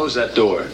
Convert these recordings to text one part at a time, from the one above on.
Close that door.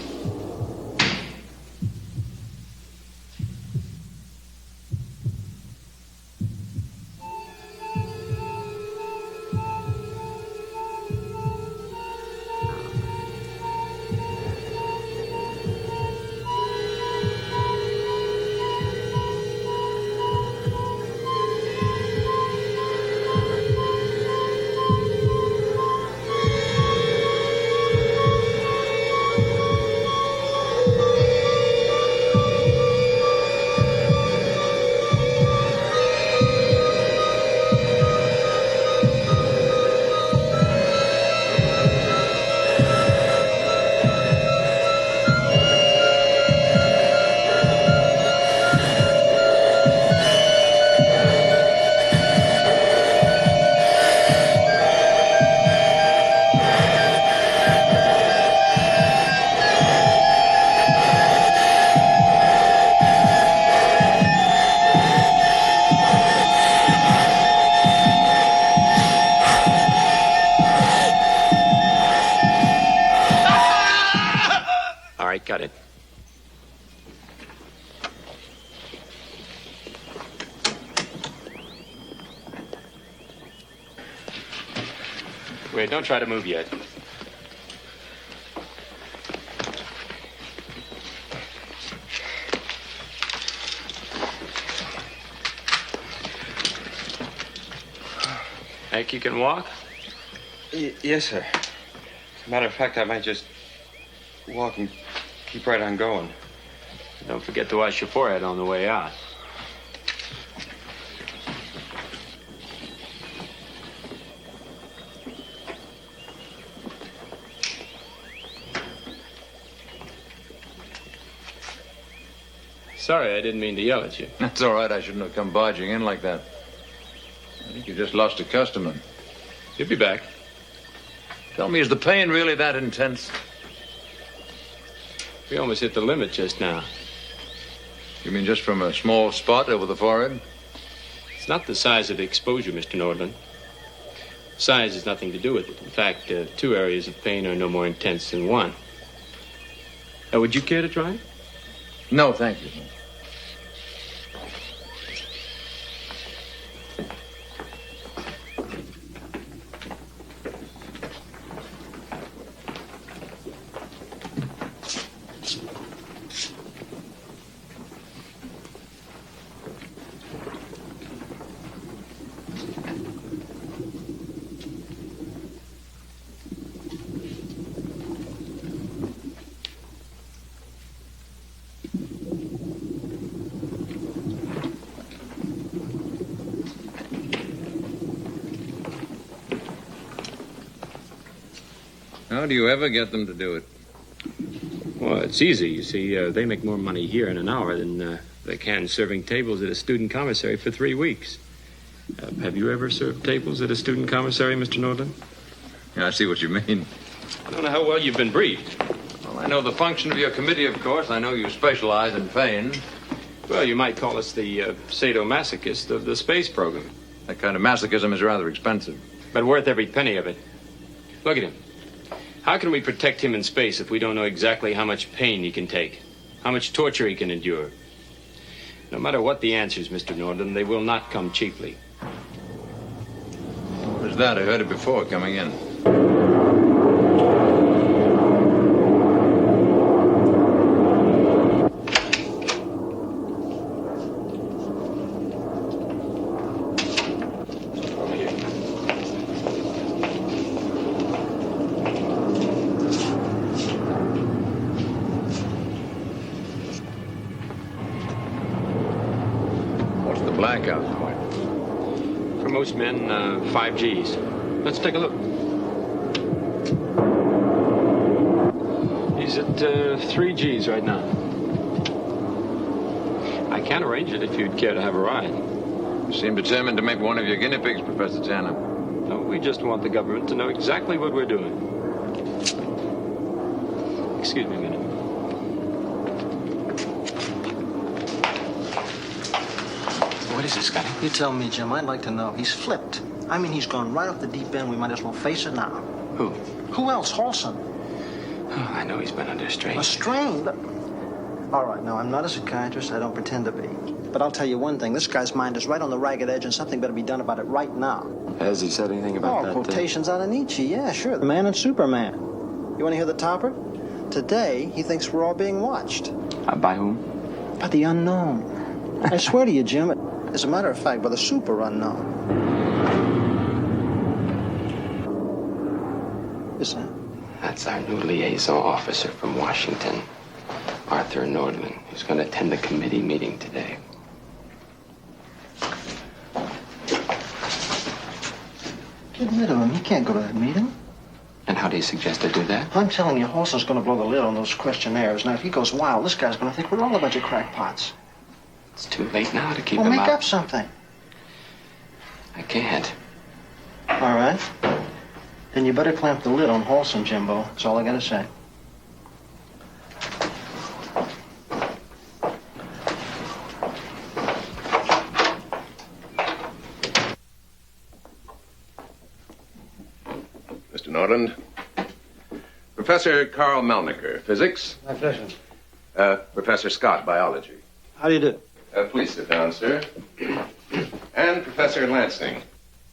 Got it. Wait, don't try to move yet. Think you can walk? Yes, sir. As a matter of fact, I might just walk and keep right on going. Don't forget to wash your forehead on the way out. Sorry, I didn't mean to yell at you. That's all right. I shouldn't have come barging in like that. I think you just lost a customer. He'll be back. Tell me, is the pain really that intense? We almost hit the limit just now. You mean just from a small spot over the forehead? It's not the size of the exposure, Mr. Nordland. Size has nothing to do with it. In fact, two areas of pain are no more intense than one. Would you care to try? No, thank you. How do you ever get them to do it? Well, it's easy. You see, they make more money here in an hour than they can serving tables at a student commissary for 3 weeks. Have you ever served tables at a student commissary, Mr. Nordland? Yeah, I see what you mean. I don't know how well you've been briefed. Well, I know the function of your committee, of course. I know you specialize in pain. Well, you might call us the sadomasochist of the space program. That kind of masochism is rather expensive. But worth every penny of it. Look at him. How can we protect him in space if we don't know exactly how much pain he can take, how much torture he can endure? No matter what the answers, Mr. Nordland, they will not come cheaply. What was that? I heard it before coming in. Blackout point. For most men, 5 Gs. Let's take a look. He's at 3 Gs right now. I can arrange it if you'd care to have a ride. You seem determined to make one of your guinea pigs, Professor Tanner. No, we just want the government to know exactly what we're doing. Excuse me a minute. What is it, Scotty? You tell me, Jim. I'd like to know. He's flipped. I mean, he's gone right off the deep end. We might as well face it now. Who? Who else? Halson. Oh, I know he's been under strain. A strain? All right, no, I'm not a psychiatrist. I don't pretend to be. But I'll tell you one thing. This guy's mind is right on the ragged edge, and something better be done about it right now. Has he said anything about that? Quotations out of Nietzsche. Yeah, sure. The Man and Superman. You want to hear the topper? Today, he thinks we're all being watched. By whom? By the unknown. I swear to you, Jim, as a matter of fact, by the super unknown. Who's that? That's our new liaison officer from Washington, Arthur Nordman, who's going to attend the committee meeting today. Get rid of him. He can't go to that meeting. And how do you suggest I do that? I'm telling you, Halston's going to blow the lid on those questionnaires. Now, if he goes wild, this guy's going to think we're all a bunch of crackpots. It's too late now to keep Well, him make out. up something. I can't. All right. Then you better clamp the lid on Halston, Jimbo. That's all I got to say. Mr. Norland. Professor Carl Melniker, physics. My pleasure. Professor Scott, biology. How do you do? Please sit down, sir. And Professor Lansing,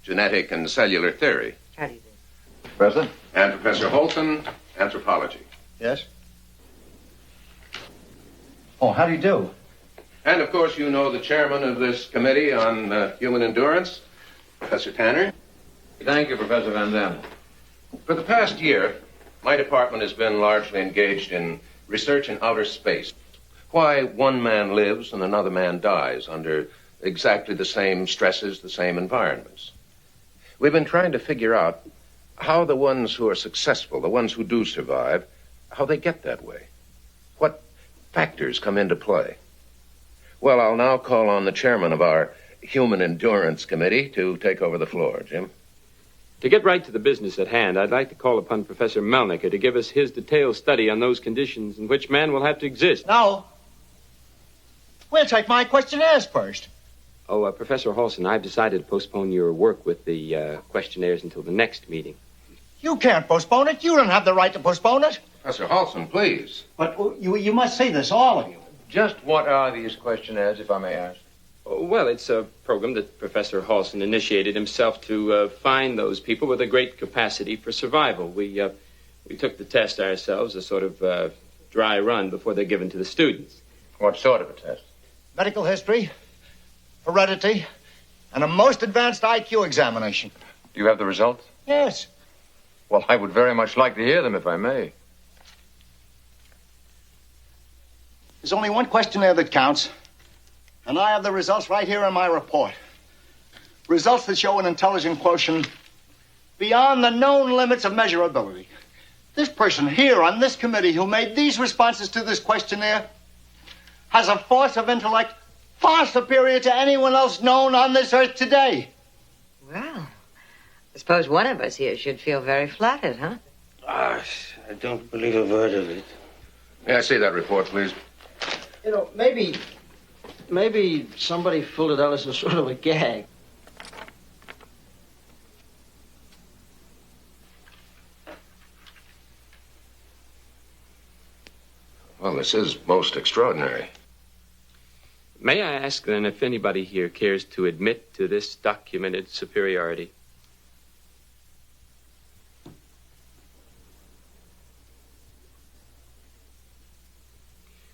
genetic and cellular theory. How do you do? Professor? And Professor Holton, anthropology. Yes? Oh, how do you do? And, of course, you know the chairman of this committee on human endurance, Professor Tanner. Thank you, Professor Van Zandt. For the past year, my department has been largely engaged in research in outer space. Why one man lives and another man dies under exactly the same stresses, the same environments. We've been trying to figure out how the ones who are successful, the ones who do survive, how they get that way. What factors come into play? Well, I'll now call on the chairman of our Human Endurance Committee to take over the floor. Jim? To get right to the business at hand, I'd like to call upon Professor Melniker to give us his detailed study on those conditions in which man will have to exist. No. We'll take my questionnaires first. Oh, Professor Halston, I've decided to postpone your work with the questionnaires until the next meeting. You can't postpone it. You don't have the right to postpone it. Professor Halston, please. But you must say this, all of you. Just what are these questionnaires, if I may ask? Oh, well, it's a program that Professor Halston initiated himself to find those people with a great capacity for survival. We took the test ourselves, a sort of dry run before they're given to the students. What sort of a test? Medical history, heredity, and a most advanced IQ examination. Do you have the results? Yes. Well, I would very much like to hear them, if I may. There's only one questionnaire that counts, and I have the results right here in my report. Results that show an intelligence quotient beyond the known limits of measurability. This person here on this committee who made these responses to this questionnaire has a force of intellect far superior to anyone else known on this earth today. Well, I suppose one of us here should feel very flattered, huh? I don't believe a word of it. May I see that report, please? You know, maybe somebody filled it out as a sort of a gag. Well, this is most extraordinary. May I ask, then, if anybody here cares to admit to this documented superiority?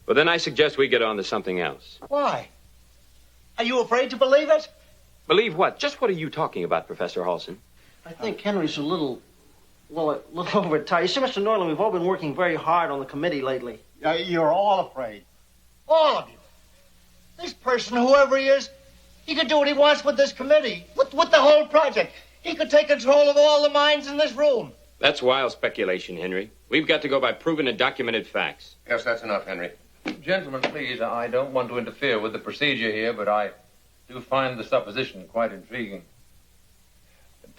Well, then I suggest we get on to something else. Why? Are you afraid to believe it? Believe what? Just what are you talking about, Professor Halston? I think Henry's a little overtired. You see, Mr. Norland, we've all been working very hard on the committee lately. You're all afraid. All of you. This person, whoever he is, he could do what he wants with this committee, with the whole project. He could take control of all the minds in this room. That's wild speculation, Henry. We've got to go by proven and documented facts. Yes, that's enough, Henry. Gentlemen, please, I don't want to interfere with the procedure here, but I do find the supposition quite intriguing.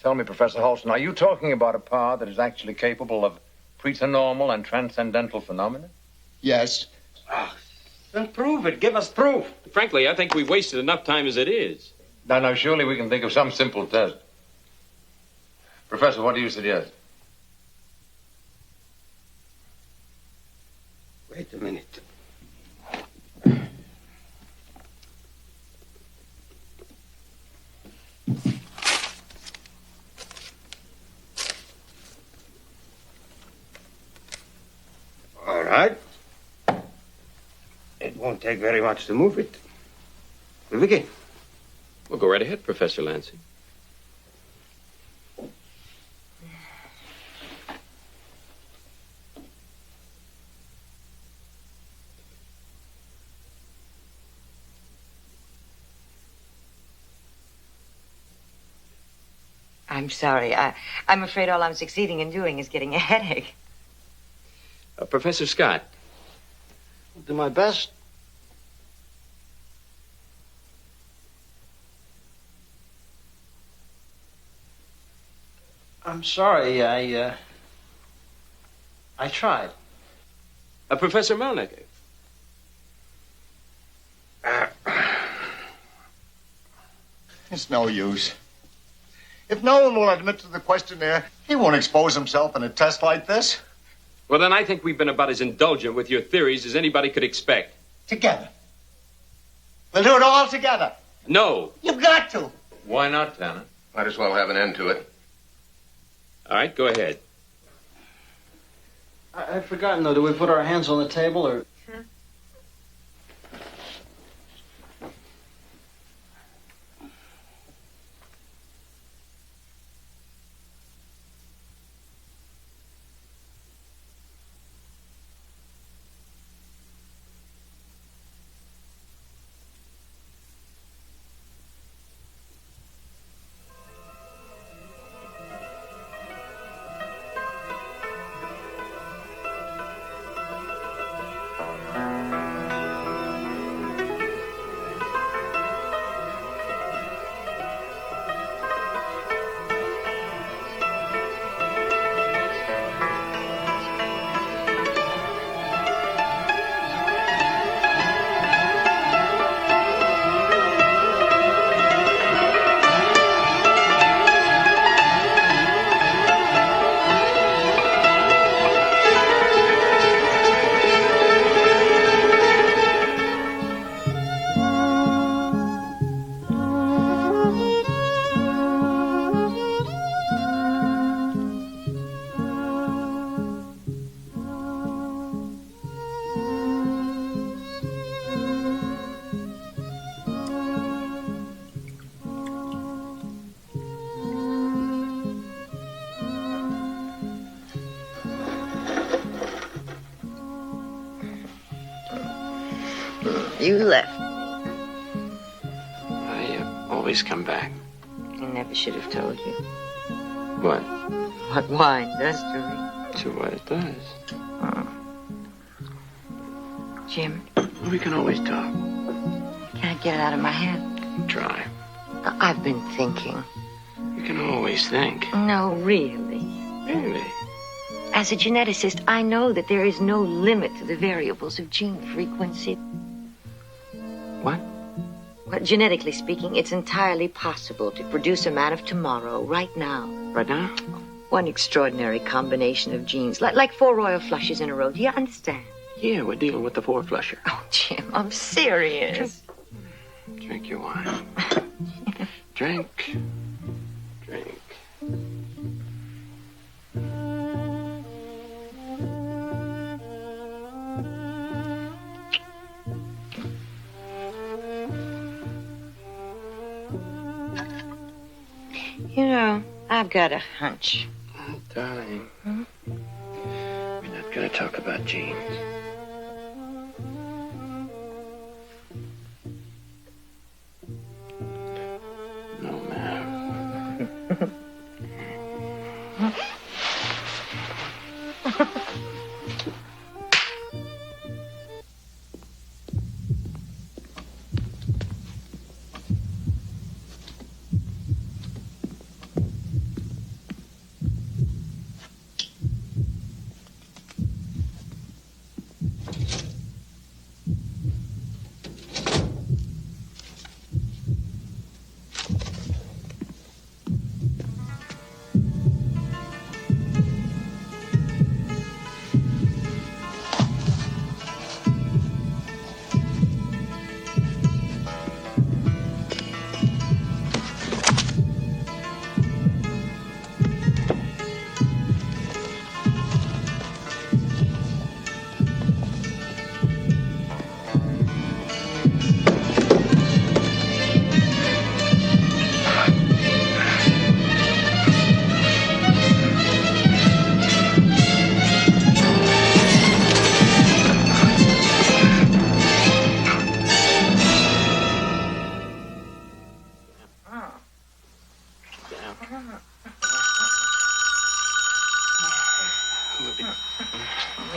Tell me, Professor Halston, are you talking about a power that is actually capable of preternormal and transcendental phenomena? Yes. Then prove it. Give us proof. Frankly, I think we've wasted enough time as it is. No, surely we can think of some simple test. Professor, what do you suggest? Wait a minute. All right. It won't take very much to move it. We begin. Well, go right ahead, Professor Lansing. I'm sorry. I'm afraid all I'm succeeding in doing is getting a headache. Professor Scott. I'll do my best. I'm sorry. I tried. Professor Melnick. It's no use. If no one will admit to the questionnaire, he won't expose himself in a test like this. Well, then I think we've been about as indulgent with your theories as anybody could expect. Together. We'll do it all together. No. You've got to. Why not, Tanner? Might as well have an end to it. All right, go ahead. I've forgotten, though. Do we put our hands on the table, or... You left. I always come back. I never should have told you. What? What wine does to me. To what it does. Jim, We can always talk. can I get it out of my head? Try. I've been thinking. You can always think. No, really. Really? As a geneticist, I know that there is no limit to the variables of gene frequency. What? But genetically speaking, it's entirely possible to produce a man of tomorrow, right now. Right now? One extraordinary combination of genes, like 4 royal flushes in a row. Do you understand? Yeah, we're dealing with the 4-flusher. Oh, Jim, I'm serious. Drink your wine. Drink. Drink. You know, I've got a hunch. Darling, we're not going to talk about genes. No, ma'am.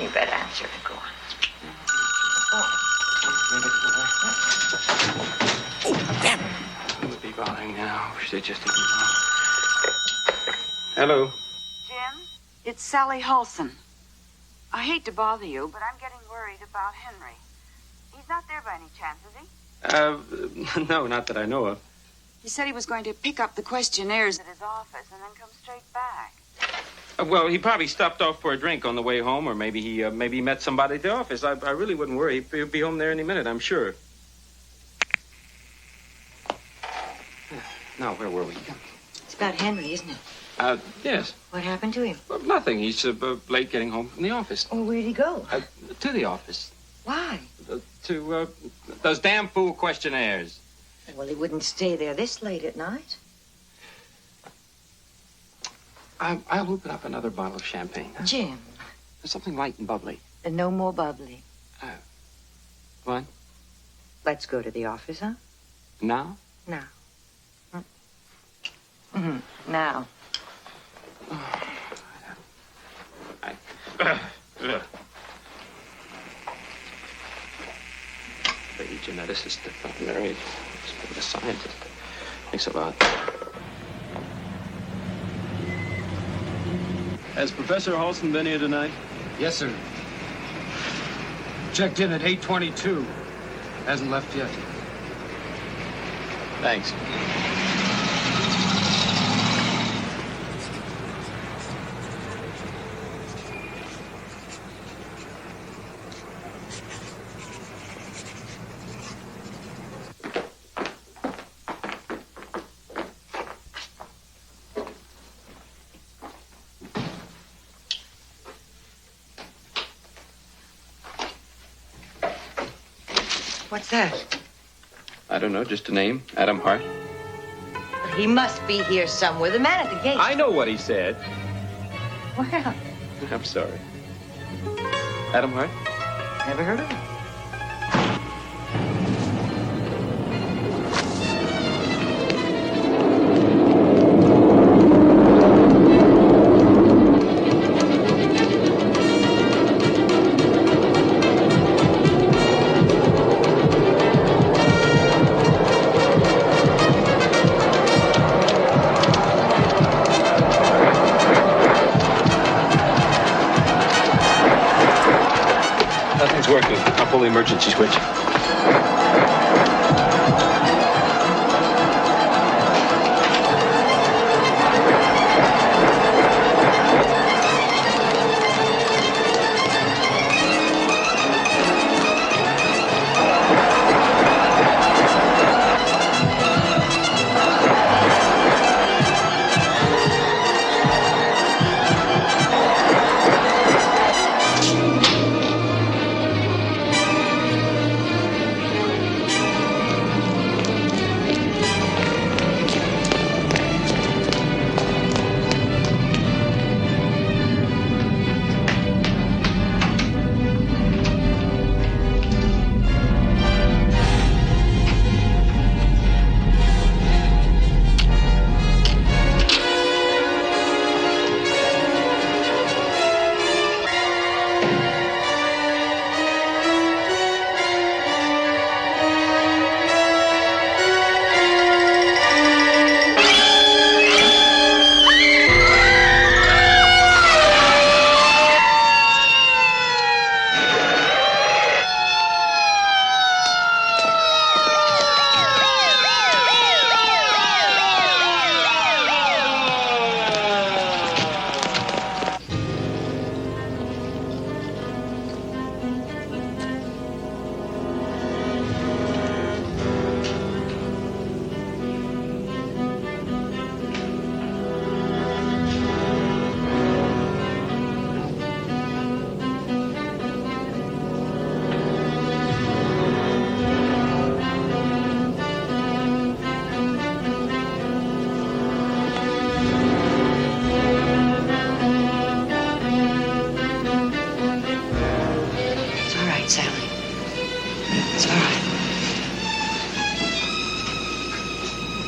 You better answer it. Go on. Oh, damn it. Who would be bothering now? Wish they'd just taken it off. Hello. Jim, it's Sally Halson. I hate to bother you, but I'm getting worried about Henry. He's not there by any chance, is he? No, not that I know of. He said he was going to pick up the questionnaires at his office and then come straight back. Well, he probably stopped off for a drink on the way home, or maybe he met somebody at the office. I really wouldn't worry. He'll be home there any minute, I'm sure. Now, where were we? It's about Henry, isn't it? Yes. What happened to him? Well, nothing. He's late getting home from the office. Oh, where'd he go? To the office. Why? To those damn fool questionnaires. Well, he wouldn't stay there this late at night. I'll open up another bottle of champagne. Jim. Something light and bubbly. And no more bubbly. What? Let's go to the office, huh? Now? Now. Now. Lady geneticist, veterinary, a scientist. Thanks a lot. Has Professor Halson been here tonight? Yes, sir. Checked in at 8:22. Hasn't left yet. Thanks. What's that? I don't know, just a name. Adam Hart. He must be here somewhere. The man at the gate. I know what he said. Well, I'm sorry. Adam Hart? never heard of him. Nothing's working. I'll pull the emergency switch.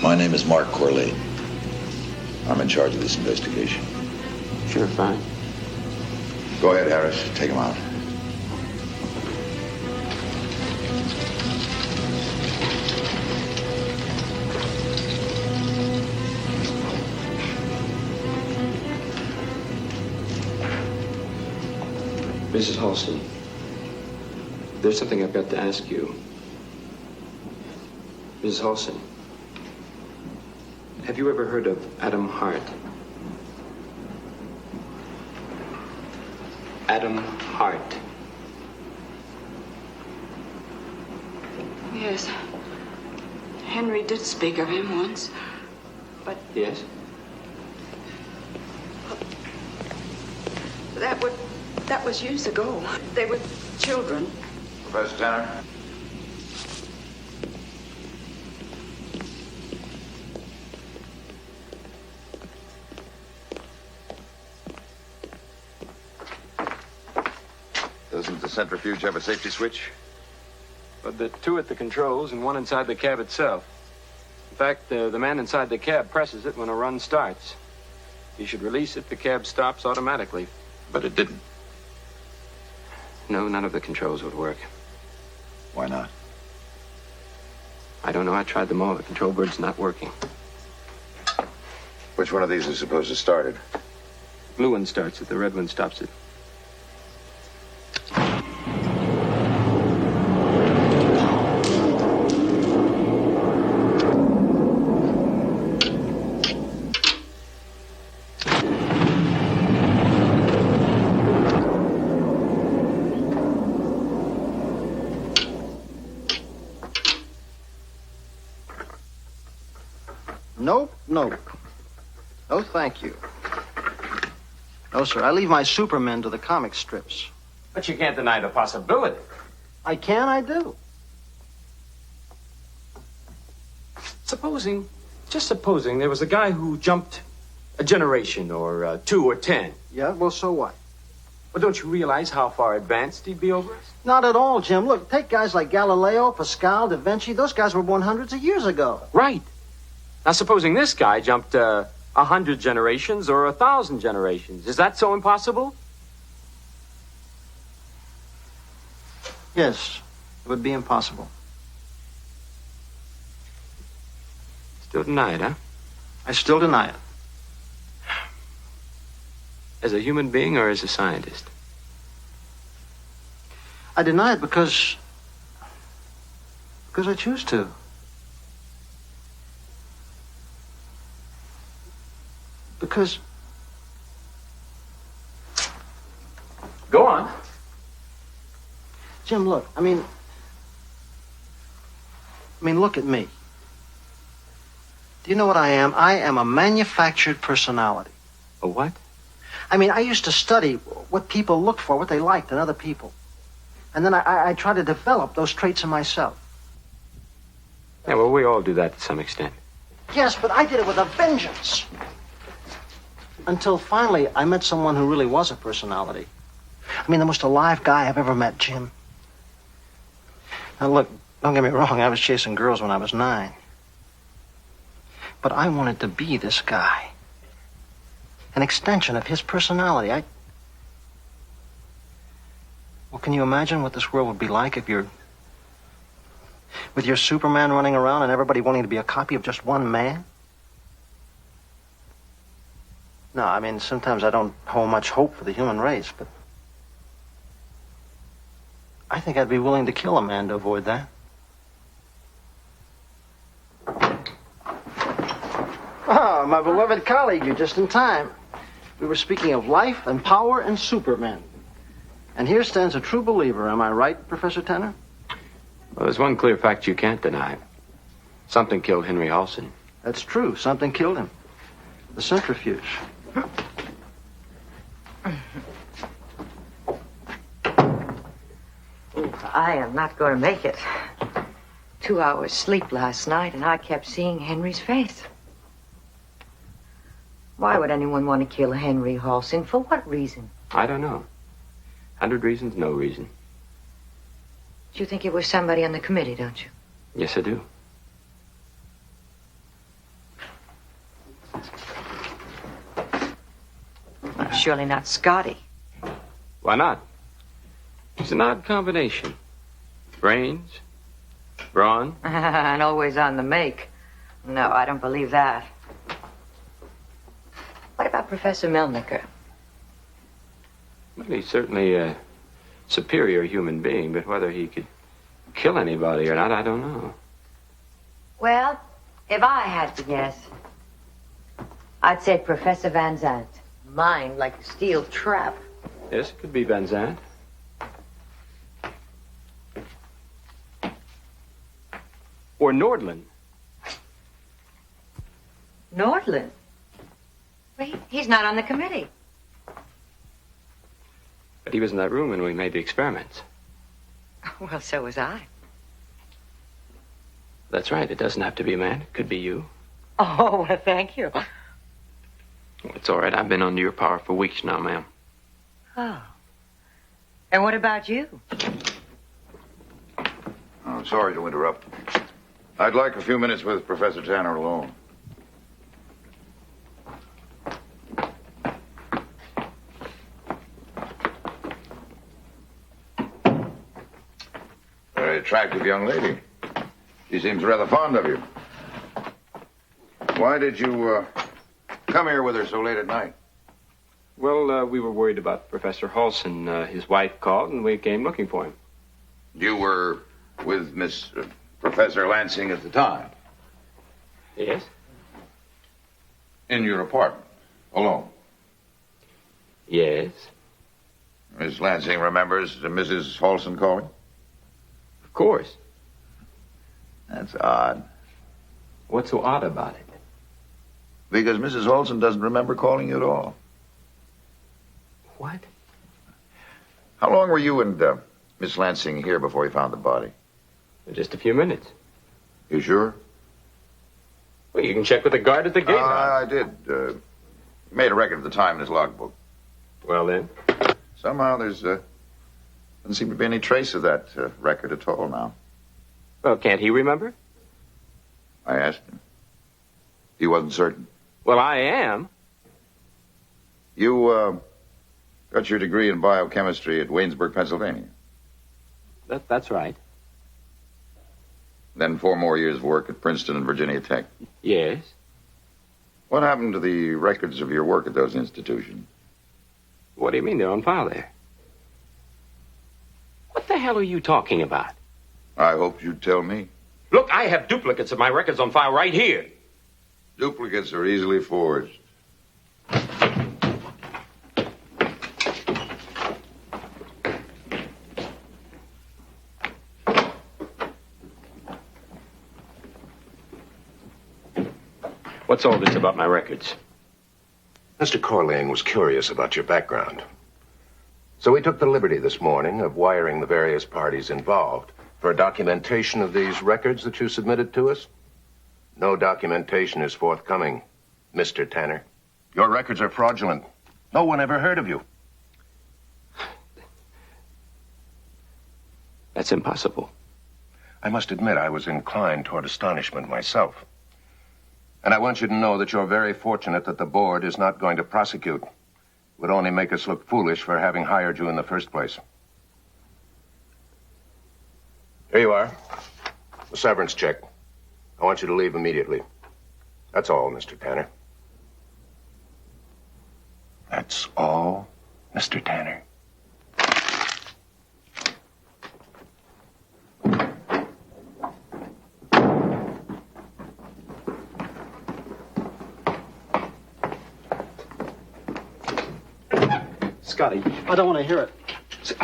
My name is Mark Corley. I'm in charge of this investigation. Sure, fine. Go ahead, Harris. Take him out. Mrs. Halston, there's something I've got to ask you. Mrs. Halston, have you ever heard of Adam Hart? Adam Hart. Yes. Henry did speak of him once, but Yes? that was years ago. They were children. Professor Tanner? Doesn't the centrifuge have a safety switch? But the two at the controls and one inside the cab itself. In fact, the man inside the cab presses it when a run starts. You should release it, the cab stops automatically. But it didn't. No, none of the controls would work. Why not? I don't know. I tried them all. The control bird's not working. Which one of these is supposed to start it? Blue one starts it. The red one stops it. Nope. No, thank you. No, sir. I leave my Supermen to the comic strips. But you can't deny the possibility. I can, I do. Just supposing there was a guy who jumped a generation or 2 or 10. Yeah, well, so what? Well, don't you realize how far advanced he'd be over us? Not at all, Jim. Look, take guys like Galileo, Pascal, Da Vinci. Those guys were born hundreds of years ago. Right. Now, supposing this guy jumped 100 generations or 1,000 generations. Is that so impossible? Yes, it would be impossible. Still deny it, huh? I still deny it. As a human being or as a scientist? I deny it because I choose to. Because... Go on. Jim, look, I mean, look at me. Do you know what I am? I am a manufactured personality. A what? I mean, I used to study what people looked for, what they liked in other people. And then I try to develop those traits in myself. Yeah, well, we all do that to some extent. Yes, but I did it with a vengeance. Until finally I met someone who really was a personality. I mean, the most alive guy I've ever met, Jim. Now, look, don't get me wrong, I was chasing girls when I was 9. But I wanted to be this guy. An extension of his personality. Well, can you imagine what this world would be like if with your Superman running around and everybody wanting to be a copy of just one man? No, I mean, sometimes I don't hold much hope for the human race, but I think I'd be willing to kill a man to avoid that. Ah, my beloved colleague, you're just in time. We were speaking of life and power and Supermen. And here stands a true believer. Am I right, Professor Tanner? Well, there's one clear fact you can't deny. Something killed Henry Halston. That's true. Something killed him. The centrifuge. I am not going to make it. 2 hours sleep last night, and I kept seeing Henry's face. Why would anyone want to kill Henry Halston? For what reason? I don't know. 100 reasons, no reason. You think it was somebody on the committee, don't you? Yes, I do. Surely not Scotty. Why not? It's an odd combination. Brains, brawn. And always on the make. No, I don't believe that. What about Professor Melniker? Well, he's certainly a superior human being, but whether he could kill anybody or not, I don't know. Well, if I had to guess, I'd say Professor Van Zandt. Mind like a steel trap. Yes, it could be Van Zandt. Or Nordland. Nordland? Well, he's not on the committee. But he was in that room when we made the experiments. Well, so was I. That's right. It doesn't have to be a man. It could be you. Oh, well, thank you. It's all right. I've been under your power for weeks now, ma'am. Oh. And what about you? I'm sorry to interrupt. I'd like a few minutes with Professor Tanner alone. Very attractive young lady. She seems rather fond of you. Why did you come here with her so late at night? Well, we were worried about Professor Halson. His wife called, and we came looking for him. You were with Professor Lansing at the time? Yes? In your apartment, alone? Yes. Miss Lansing remembers Mrs. Halson calling? Of course. That's odd. What's so odd about it? Because Mrs. Halson doesn't remember calling you at all. What? How long were you and Miss Lansing here before you found the body? Just a few minutes. You sure? Well, you can check with the guard at the gate. I did. Made a record of the time in his logbook. Well, then? Somehow there's doesn't seem to be any trace of that record at all now. Well, can't he remember? I asked him. He wasn't certain. Well, I am. You got your degree in biochemistry at Waynesburg, Pennsylvania. That's right. Then 4 more years of work at Princeton and Virginia Tech. Yes. What happened to the records of your work at those institutions? What do you mean they're on file there? What the hell are you talking about? I hoped you'd tell me. Look, I have duplicates of my records on file right here. Duplicates are easily forged. What's all this about my records? Mr. Corlane was curious about your background. So we took the liberty this morning of wiring the various parties involved for documentation of these records that you submitted to us. No documentation is forthcoming, Mr. Tanner. Your records are fraudulent. No one ever heard of you. That's impossible. I must admit I was inclined toward astonishment myself. And I want you to know that you're very fortunate that the board is not going to prosecute. It would only make us look foolish for having hired you in the first place. Here you are. The severance check. I want you to leave immediately. That's all, Mr. Tanner. That's all, Mr. Tanner. Scotty. I don't want to hear it.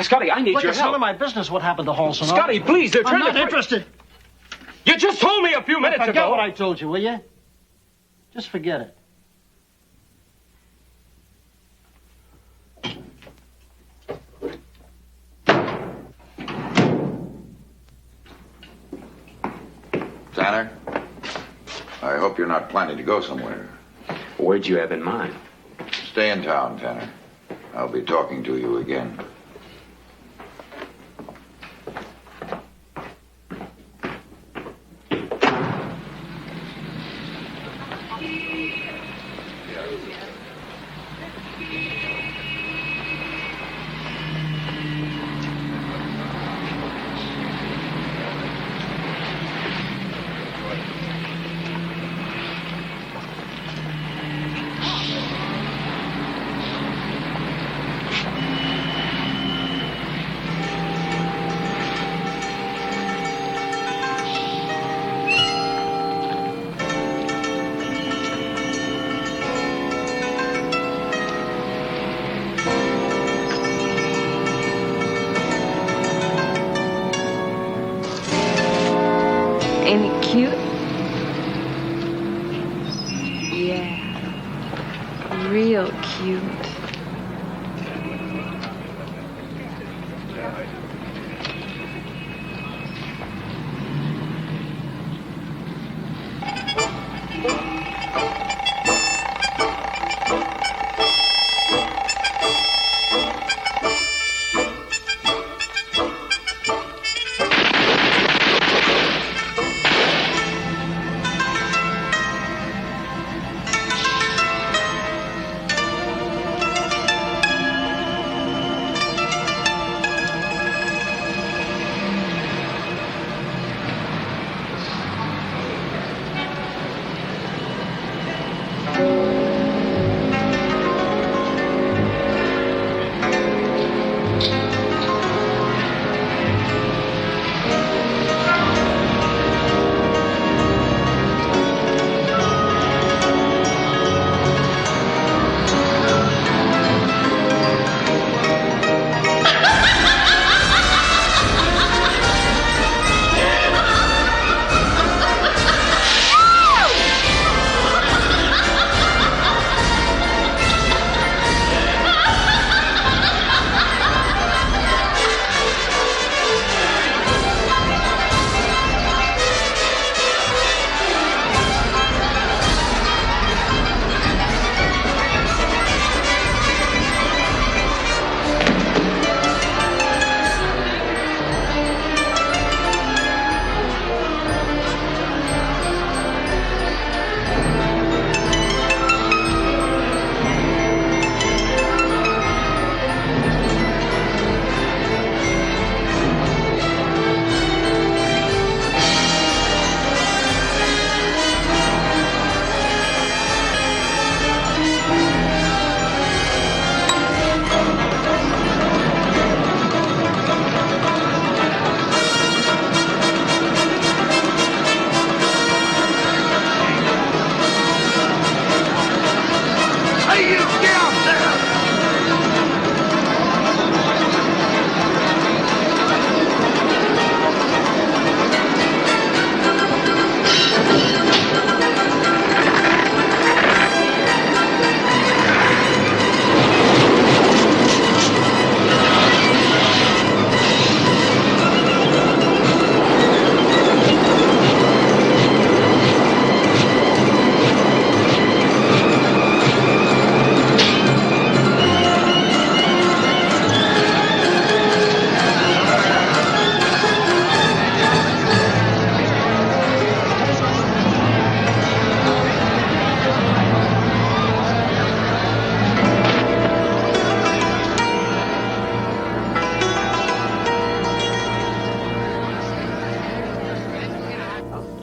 Scotty, I need Look, your it's none help. of my business what happened to Halson. Scotty, please, they're trying I'm to... not interested. You just told me a few minutes Forget ago. what I told you, will you? Just forget it. Tanner, I hope you're not planning to go somewhere. Where'd you have in mind? Stay in town, Tanner. I'll be talking to you again. so cute.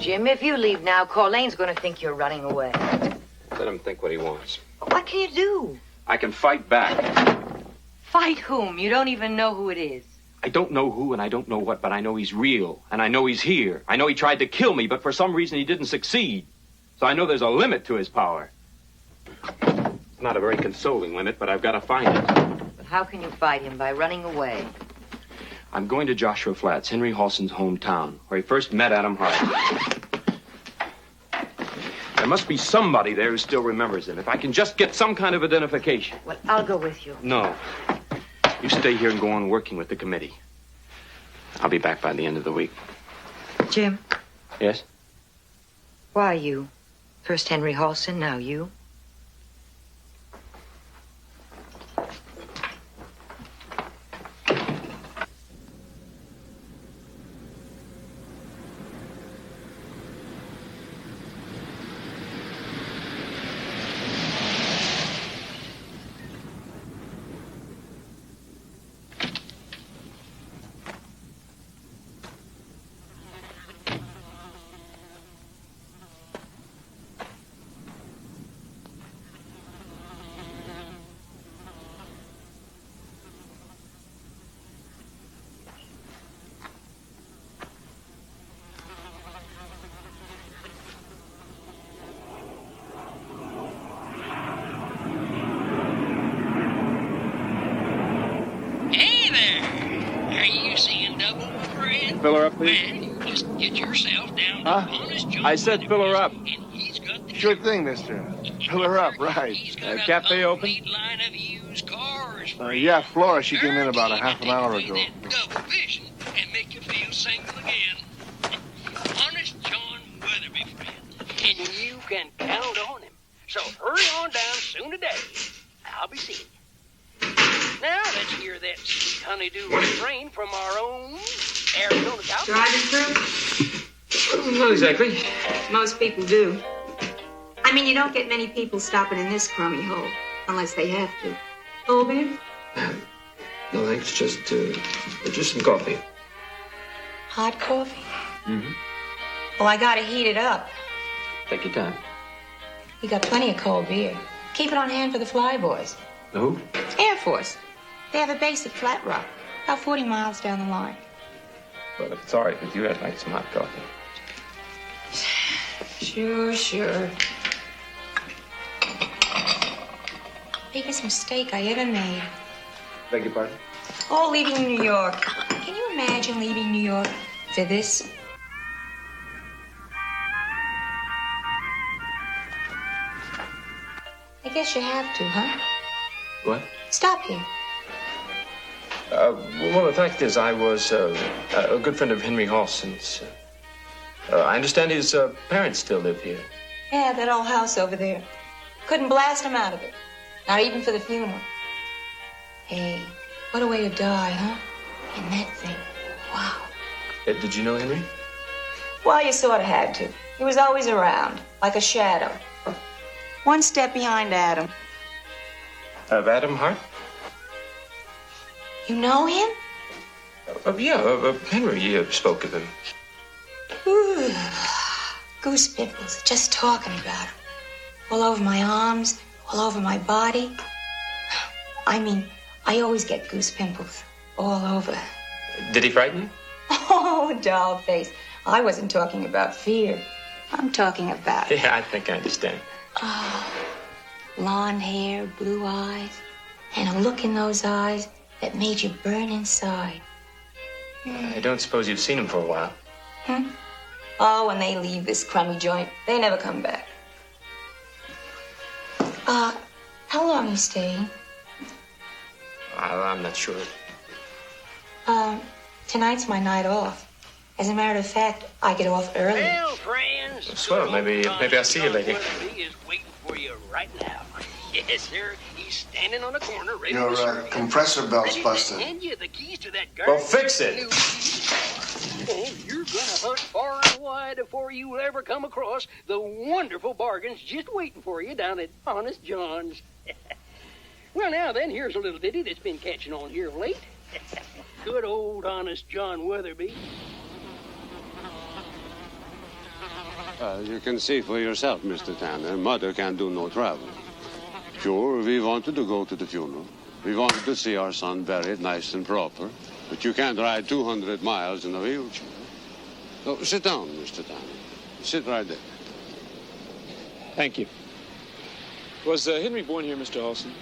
Jim, if you leave now, Corlane's going to think you're running away. Let him think what he wants. What can you do? I can fight back. Fight whom? You don't even know who it is. I don't know who and I don't know what, but I know he's real. And I know he's here. I know he tried to kill me, but for some reason he didn't succeed. So I know there's a limit to his power. It's not a very consoling limit, but I've got to find it. But how can you fight him? By running away. I'm going to Joshua Flats, Henry Halson's hometown, where he first met Adam Hart. There must be somebody there who still remembers him. If I can just get some kind of identification. Well, I'll go with you. No. You stay here and go on working with the committee. I'll be back by the end of the week. Jim? Yes? Why you? First Henry Halson, now you. Fill her up, please. Well, just get yourself down to honest Joe. I said fill her up. And he's got the Sure thing, mister. Fill her up, right. Cafe open? Yeah, Flora, she came in about a half an hour ago. Double vision and make you feel single again. Honest John Weatherby, friend. And you can count on him. So hurry on down soon today. I'll be seeing you. Now let's hear that sweet honeydew refrain from our own Arizona cow. Driving through? Not exactly. Most people do. I mean, you don't get many people stopping in this crummy hole, unless they have to. Cold beer? No, thanks. Just some coffee. Hot coffee? Mm-hmm. Well, I gotta heat it up. Take your time. We got plenty of cold beer. Keep it on hand for the Flyboys. Who? Air Force. They have a base at Flat Rock, about 40 miles down the line. Well, if it's all right with you, I'd like some hot coffee. Sure. Biggest mistake I ever made. Beg your pardon? Oh, leaving New York. Can you imagine leaving New York for this? I guess you have to, huh? What? Stop here. Well, the fact is, I was a good friend of Henry Halson's. I understand his parents still live here. Yeah, that old house over there. Couldn't blast him out of it. Not even for the funeral. Hey, what a way to die, huh? In that thing. Wow. Did you know Henry? Well, you sort of had to. He was always around, like a shadow. One step behind Adam. Of Adam Hart? You know him? Yeah, Henry spoke of him. Ooh, goose pimples, just talking about him. All over my arms, all over my body. I mean, I always get goose pimples all over. Did he frighten you? Oh, doll face. I wasn't talking about fear. I'm talking about... Yeah, I think I understand. Oh, blonde hair, blue eyes, and a look in those eyes that made you burn inside. I don't suppose you've seen him for a while. Oh, when they leave this crummy joint, they never come back. How long are you staying? I'm not sure. Tonight's my night off. As a matter of fact, I get off early. Well, friends. Swell, maybe I'll see you later. He is waiting for you right now. Yes, sir. He's standing on the corner ready to Your serve you. compressor belt's Ready to busted. hand you the keys to that Well, fix it. Oh, you're gonna hunt far and wide before you will ever come across the wonderful bargains just waiting for you down at Honest John's. Well, now then, here's a little ditty that's been catching on here of late. Good old Honest John Weatherby. You can see for yourself, Mr. Tanner. Mother can't do no travel. Sure, we wanted to go to the funeral. We wanted to see our son buried nice and proper. But you can't ride 200 miles in a wheelchair. So sit down, Mr. Tanner. Sit right there. Thank you. Was Henry born here, Mr. Halson?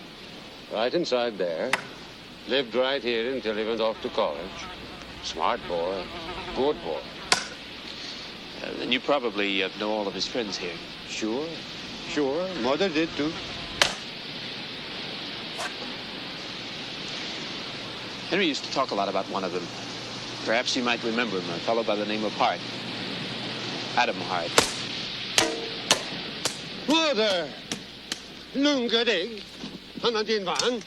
Right inside there. Lived right here until he went off to college. Smart boy. Good boy. Then you probably know all of his friends here. Sure. Mother did, too. Henry used to talk a lot about one of them. Perhaps you might remember him, a fellow by the name of Hart. Adam Hart. Mother! Lunga dig. Yvonne.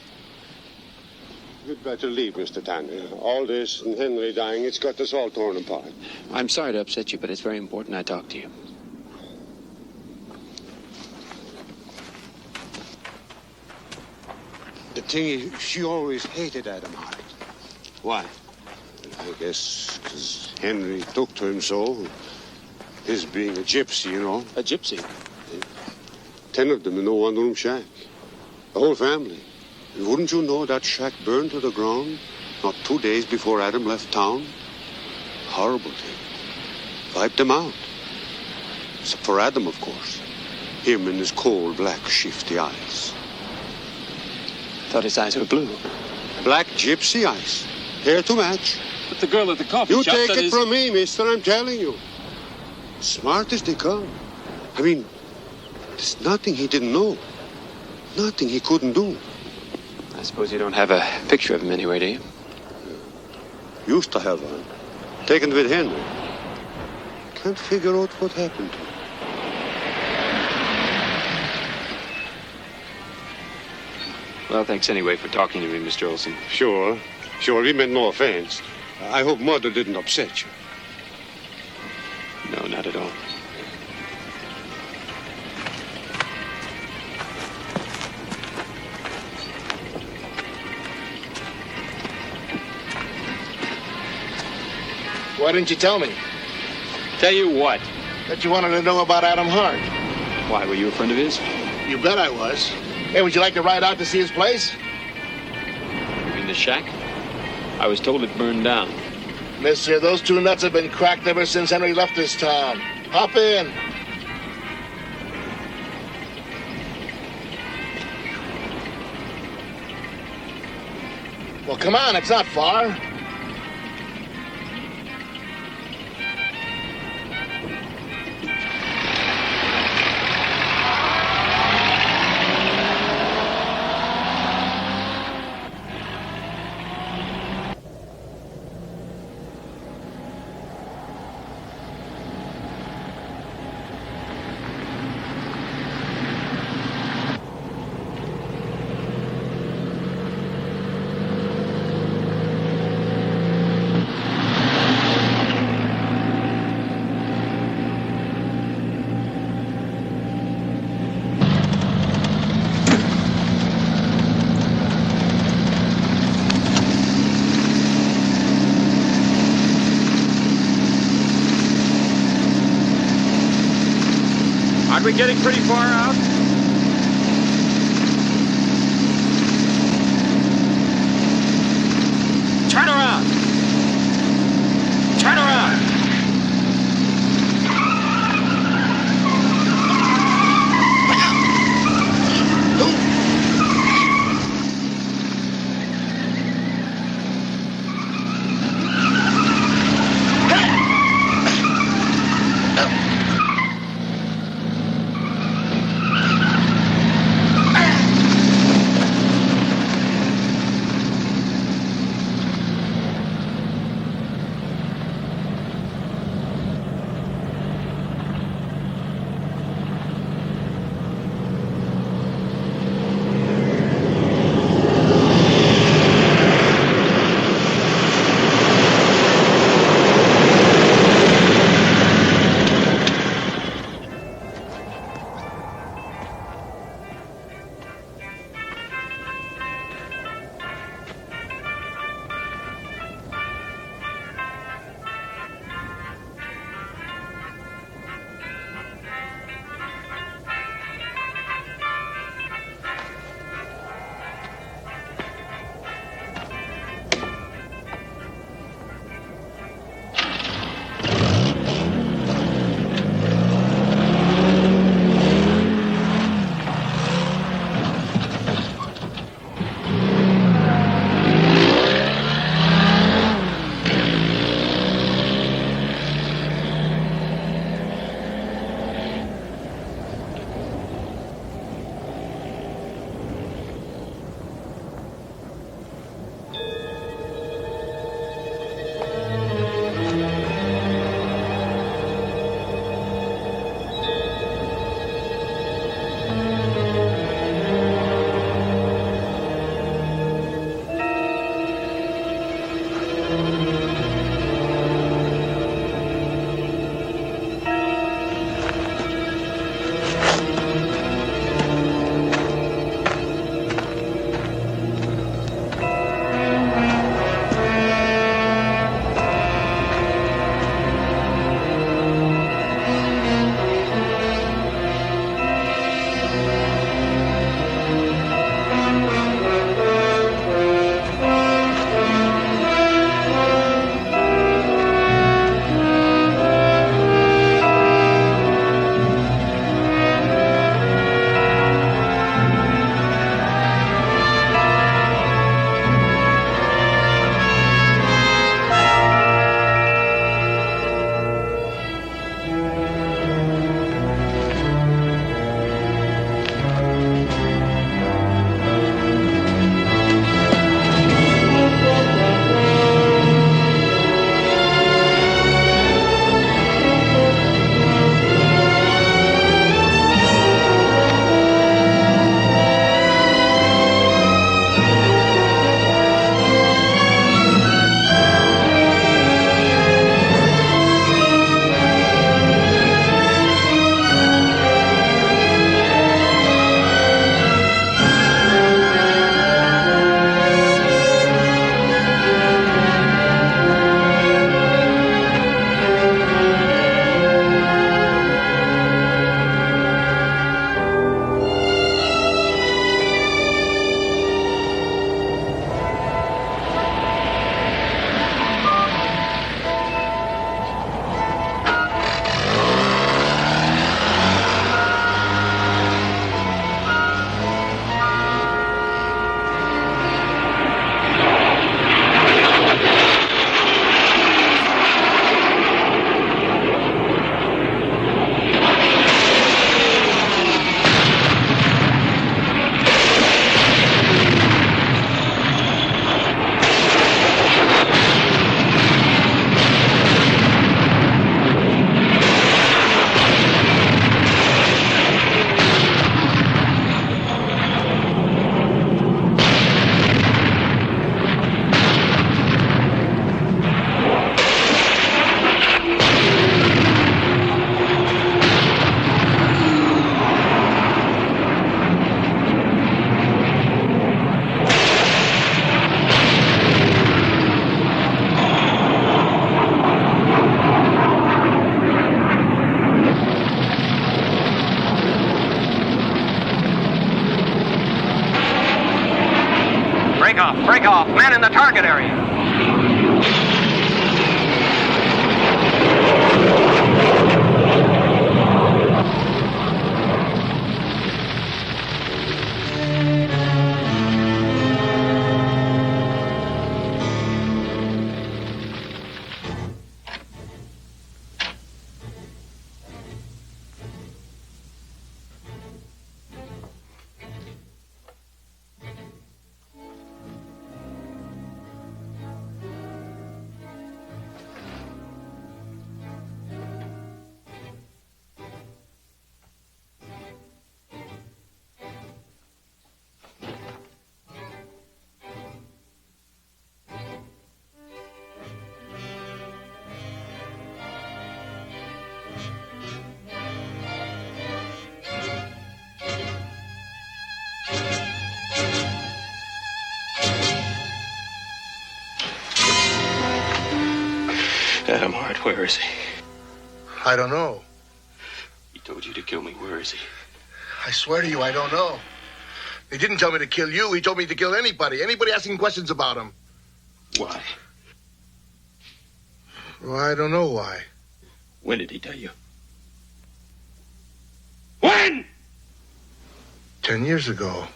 You'd better leave, Mr. Tanner. All this and Henry dying, it's got us all torn apart. I'm sorry to upset you, but it's very important I talk to you. The thing is, she always hated Adam Hart. Why? I guess because Henry took to him so. His being a gypsy, you know. A gypsy? 10 of them in a one-room shack. The whole family. And wouldn't you know that shack burned to the ground not 2 days before Adam left town? Horrible thing. Wiped them out. Except for Adam, of course. Him and his cold, black, shifty eyes. Thought his eyes were blue. Black gypsy eyes. Hair to match. But the girl at the coffee You shop take said it his... from me, mister, I'm telling you. Smart as they come. I mean, There's nothing he didn't know. Nothing he couldn't do. I suppose you don't have a picture of him anywhere, do you? Used to have one. Taken with Henry. Can't figure out what happened to him. Well, thanks anyway for talking to me, Mr. Olson. Sure. We meant no offense. I hope Mother didn't upset you. No, not at all. Why didn't you tell me? Tell you what? That you wanted to know about Adam Hart. Why, were you a friend of his? You bet I was. Hey, would you like to ride out to see his place? You mean the shack? I was told it burned down. Mister, those two nuts have been cracked ever since Henry left this town. Hop in. Well, come on, it's not far. Aren't we getting pretty far out? Turn around! Turn around! Break off, break off. Men in the target area. Adam Hart, where is he? I don't know. He told you to kill me. Where is he? I swear to you, I don't know. He didn't tell me to kill you. He told me to kill anybody. Anybody asking questions about him. Why? Well, I don't know why. When did he tell you? When? 10 years ago.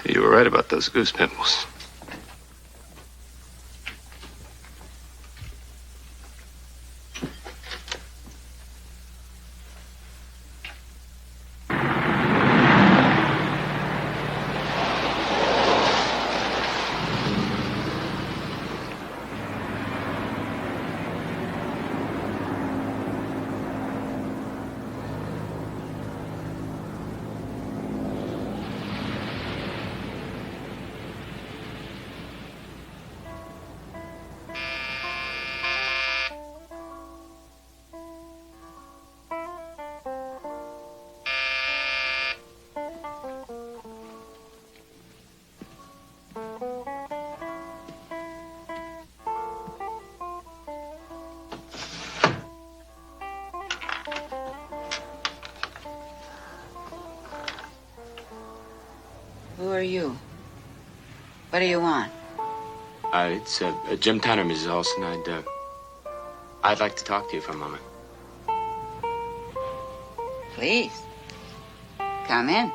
You were right about those goose pimples. Who are you? What do you want? It's Jim Tanner, Mrs. Olson. I'd like to talk to you for a moment. Please. Come in.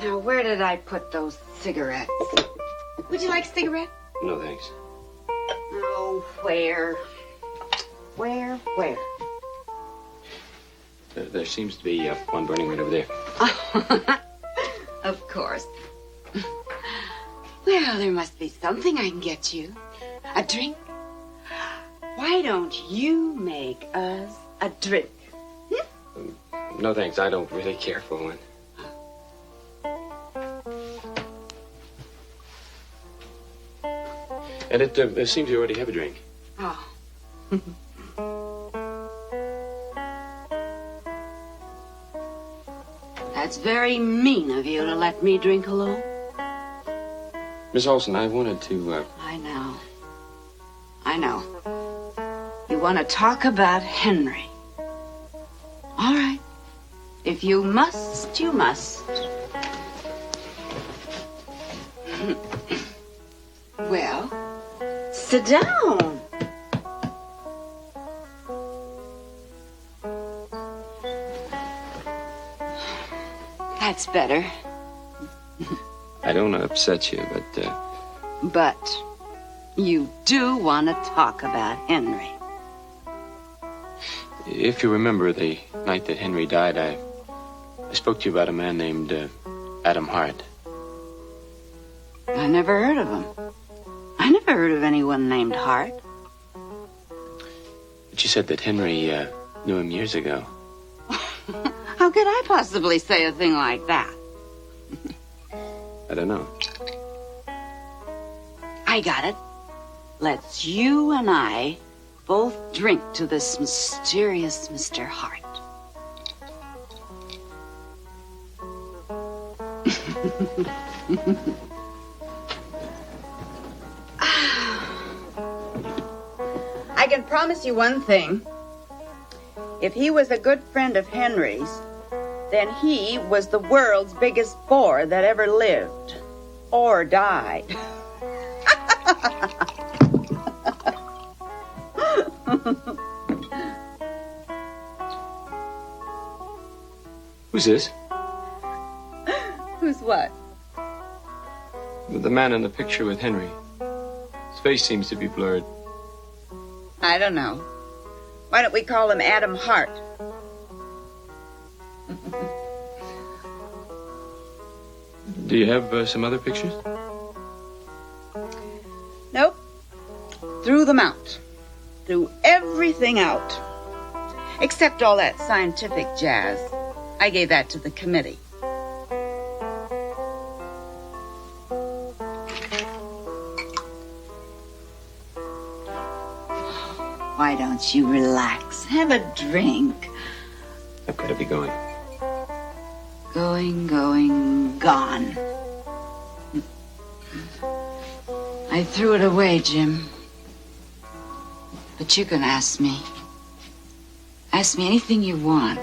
Now, where did I put those cigarettes? Would you like a cigarette? No, thanks. Oh, where? Where? There seems to be one burning right over there. Of course. Well, there must be something I can get you. A drink? Why don't you make us a drink? No, thanks. I don't really care for one. And it seems you already have a drink. Oh. That's very mean of you to let me drink alone. Miss Olson, I wanted to... I know. You want to talk about Henry. All right. If you must, you must. Well, sit down. That's better. I don't want to upset you, but... But you do want to talk about Henry. If you remember the night that Henry died, I spoke to you about a man named Adam Hart. I never heard of him. I never heard of anyone named Hart. But you said that Henry knew him years ago. How could I possibly say a thing like that? I don't know. I got it. Let's you and I both drink to this mysterious Mr. Hart. I can promise you one thing. If he was a good friend of Henry's, then he was the world's biggest bore that ever lived or died. Who's this? Who's what? The man in the picture with Henry. His face seems to be blurred. I don't know. Why don't we call him Adam Hart? Do you have some other pictures? Nope. Threw them out. Threw everything out. Except all that scientific jazz. I gave that to the committee. Why don't you relax? Have a drink. I've got to be going. Going, gone. I threw it away, Jim. But you can ask me. Ask me anything you want.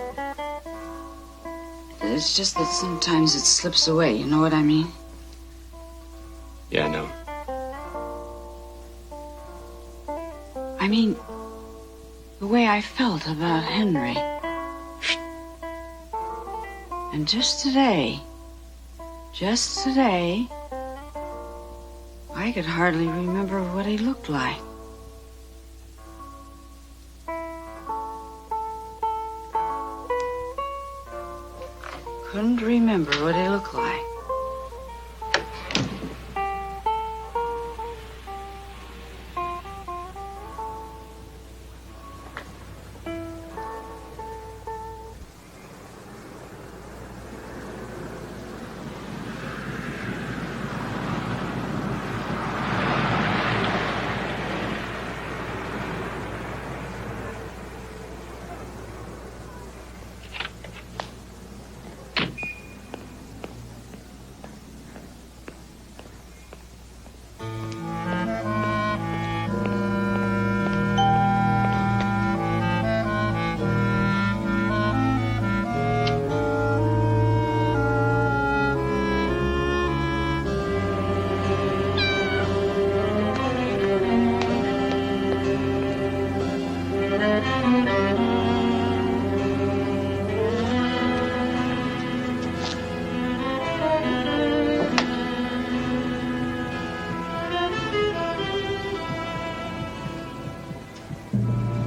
It's just that sometimes it slips away, you know what I mean? Yeah, I know. I mean, the way I felt about Henry. And just today, I could hardly remember what he looked like. Couldn't remember what he looked like.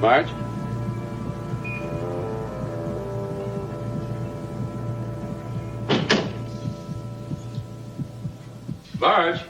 Marge? Marge?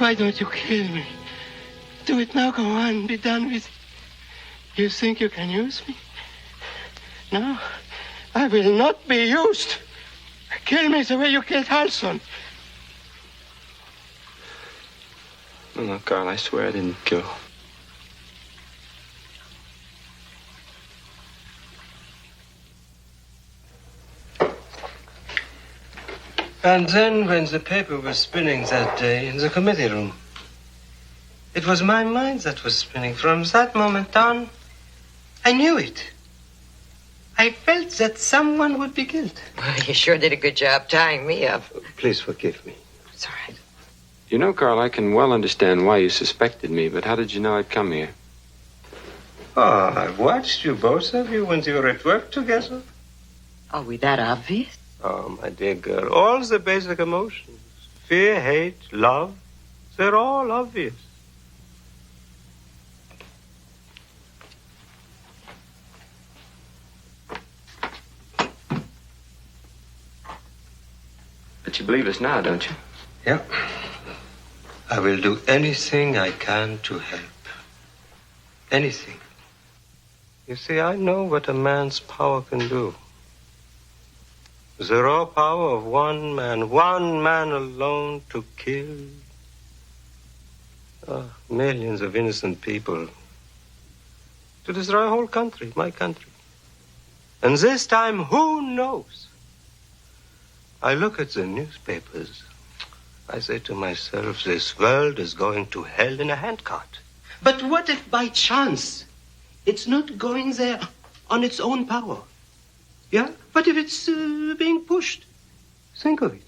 Why don't you kill me? Do it now. Go on. Be done with it. You think you can use me? No, I will not be used. Kill me the way you killed Halson. No, Carl, I swear I didn't kill. And then, when the paper was spinning that day in the committee room, it was my mind that was spinning. From that moment on, I knew it. I felt that someone would be killed. You sure did a good job tying me up. Please forgive me. It's all right. You know, Carl, I can well understand why you suspected me, but how did you know I'd come here? Oh, I watched you, both of you, when you were at work together. Are we that obvious? Oh, my dear girl, all the basic emotions, fear, hate, love, they're all obvious. But you believe us now, don't you? Yeah. I will do anything I can to help. Anything. You see, I know what a man's power can do. The raw power of one man alone to kill millions of innocent people. To destroy a whole country, my country. And this time, who knows? I look at the newspapers. I say to myself, this world is going to hell in a handcart. But what if by chance it's not going there on its own power? Yeah? What if it's being pushed? Think of it.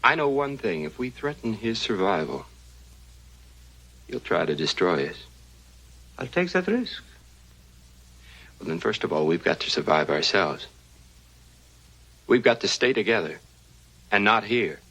I know one thing. If we threaten his survival, he'll try to destroy us. I'll take that risk. Well, then, first of all, we've got to survive ourselves. We've got to stay together and not here.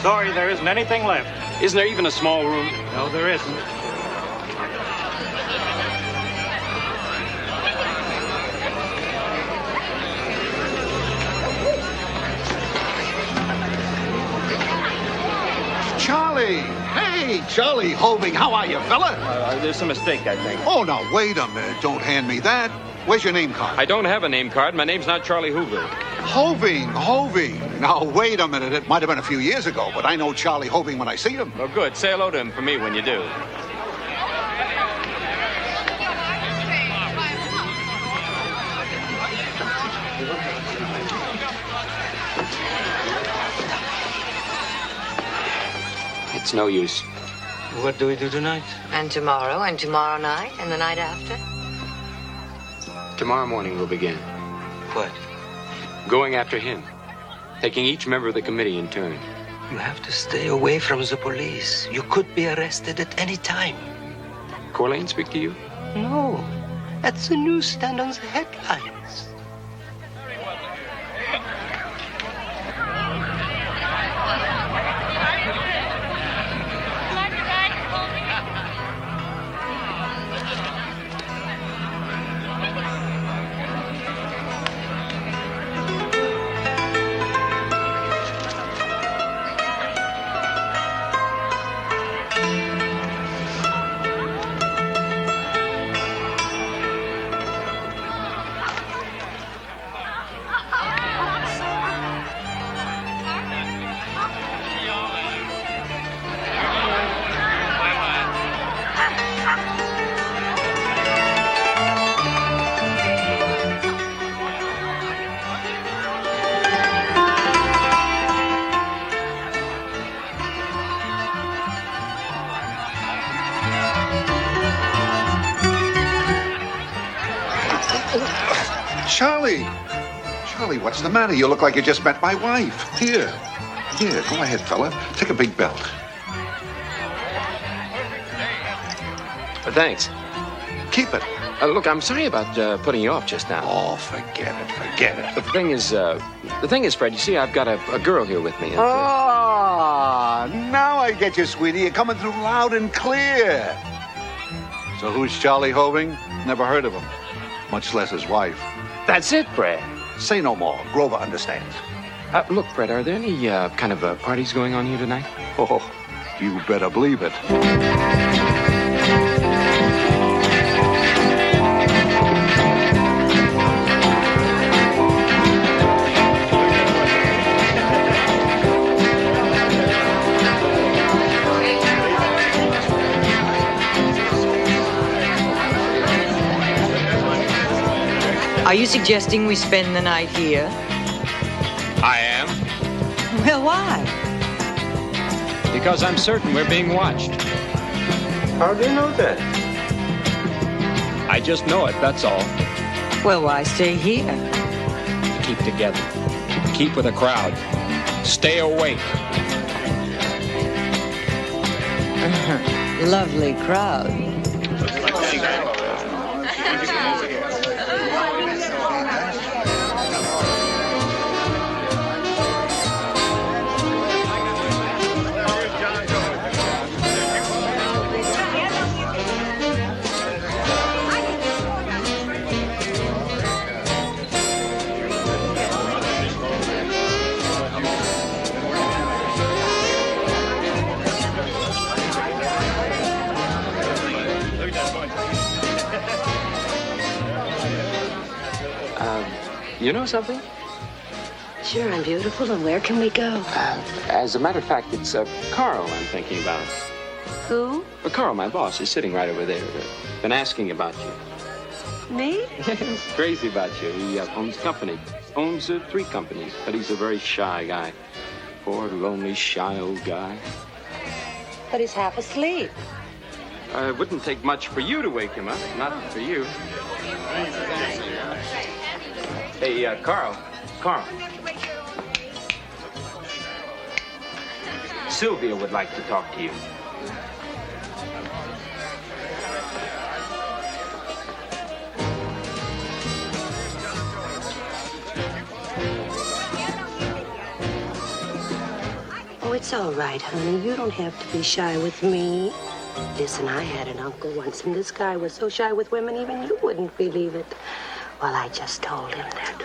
Sorry, there isn't anything left. Isn't there even a small room? No, there isn't. Charlie! Hey, Charlie Hoving, how are you, fella? There's a mistake, I think. Oh, now, wait a minute. Don't hand me that. Where's your name card? I don't have a name card. My name's not Charlie Hoover. Hoving. Now, wait a minute. It might have been a few years ago, but I know Charlie Hoving when I see him. Well, good. Say hello to him for me when you do. It's no use. What do we do tonight? And tomorrow night, and the night after? Tomorrow morning we'll begin. What? Going after him. Taking each member of the committee in turn. You have to stay away from the police. You could be arrested at any time. Corlane speak to you? No. That's the newsstand on the headlines. Charlie, what's the matter? You look like you just met my wife. Here, go ahead, fella. Take a big belt. Thanks. Keep it. Look, I'm sorry about putting you off just now. Oh, forget it. But the thing is, Fred, you see, I've got a girl here with me. And, now I get you, sweetie. You're coming through loud and clear. So who's Charlie Hoving? Never heard of him, much less his wife. That's it, Fred. Say no more. Grover understands. Look, Fred, are there any kind of parties going on here tonight? Oh, you better believe it. Are you suggesting we spend the night here? I am. Well, why? Because I'm certain we're being watched. How do you know that? I just know it, that's all. Well, why stay here? Keep together. Keep with the crowd. Stay awake. Lovely crowd. You know something? Sure, I'm beautiful, and where can we go? As a matter of fact, it's Carl I'm thinking about. Who? Carl, my boss, is sitting right over there. Been asking about you. Me? He's crazy about you. He owns company. Owns 3 companies, but he's a very shy guy. Poor, lonely, shy old guy. But he's half asleep. It wouldn't take much for you to wake him up. Not for you. Hey, Carl. Carl. Sylvia would like to talk to you. Oh, it's all right, honey. You don't have to be shy with me. Listen, I had an uncle once, and this guy was so shy with women, even you wouldn't believe it. Well, I just told him that.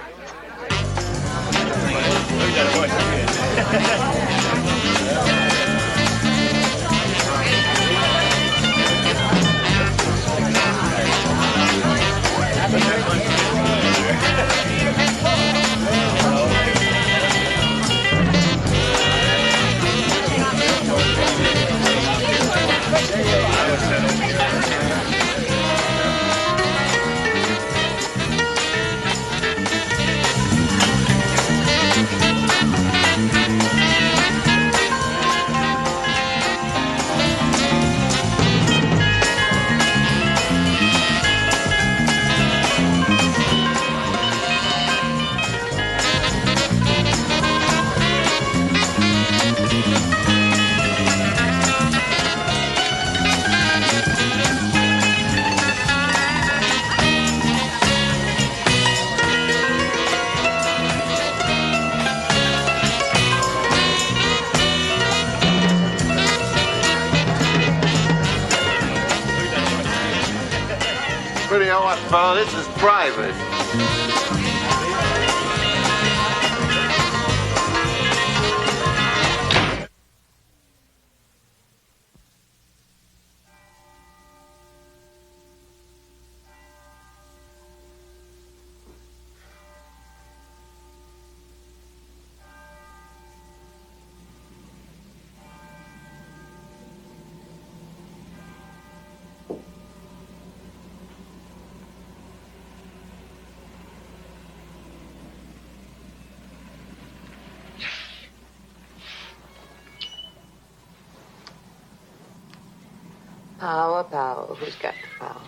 You know what, fella? This is private. Power, power. Who's got the power?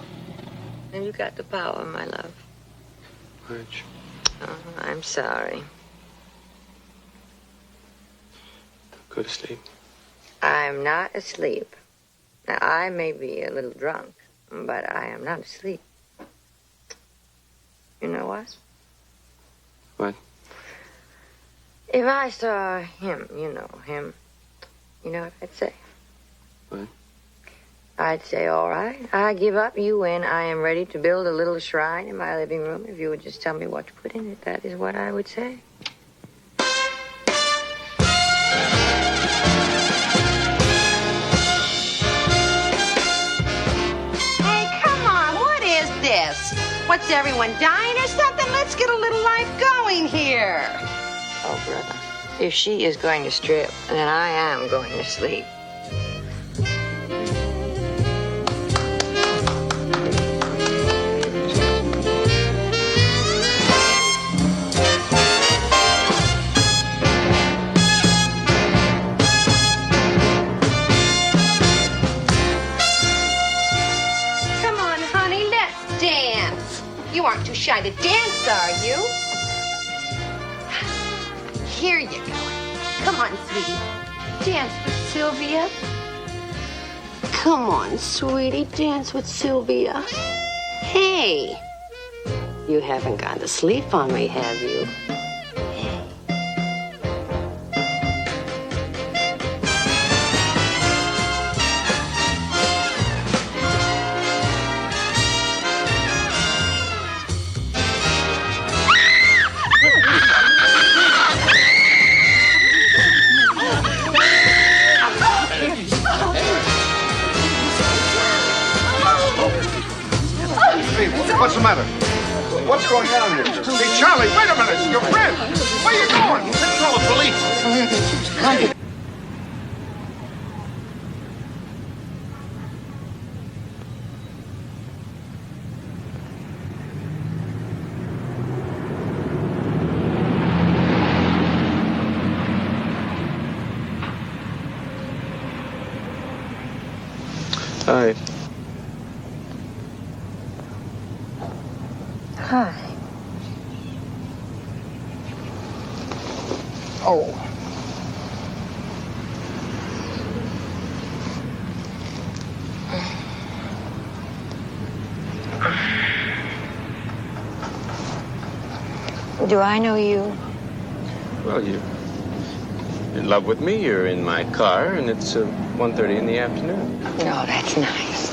And you got the power, my love. Which? Oh, I'm sorry. Go to sleep. I'm not asleep. Now, I may be a little drunk, but I am not asleep. You know what? What? If I saw him, you know what I'd say? What? I'd say, all right, I give up, you win. I am ready to build a little shrine in my living room. If you would just tell me what to put in it, that is what I would say. Hey, come on, what is this? What's everyone dying or something? Let's get a little life going here. Oh, brother, if she is going to strip, then I am going to sleep. You aren't too shy to dance, are you? Here you go. Come on, sweetie. Dance with Sylvia. Come on, sweetie. Dance with Sylvia. Hey. You haven't gone to sleep on me, have you? What's the matter? What's going on here? Hey, Charlie, wait a minute. Your friend. Where are you going? Let's call the police. Hi. Hi. Oh. Do I know you? Well, you're in love with me. You're in my car, and it's 1:30 in the afternoon. No, that's nice.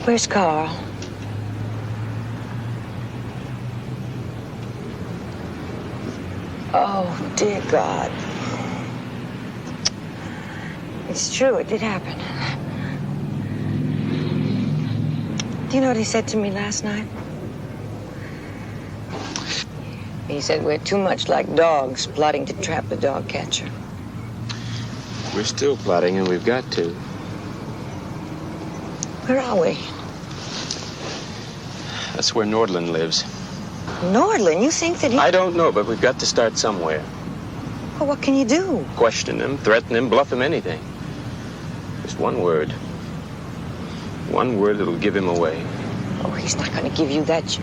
Where's Carl? Oh, dear God. It's true, it did happen. Do you know what he said to me last night? He said we're too much like dogs plotting to trap the dog catcher. We're still plotting, and we've got to. Where are we? That's where Nordland lives. Nordland? You think that he... I don't know, but we've got to start somewhere. Well, what can you do? Question him, threaten him, bluff him, anything. Just one word. One word that'll give him away. Oh, he's not going to give you that.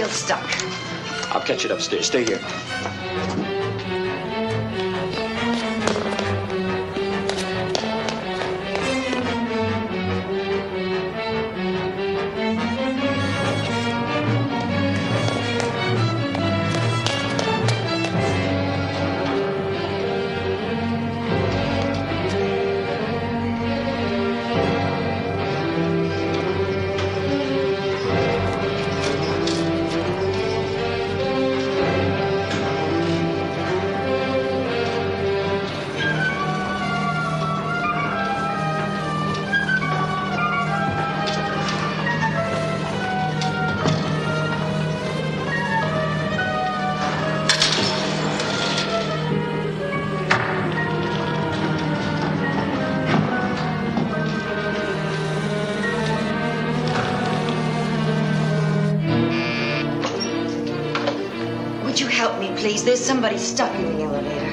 still stuck. I'll catch it upstairs. Stay here. Would you help me, please? There's somebody stuck in the elevator.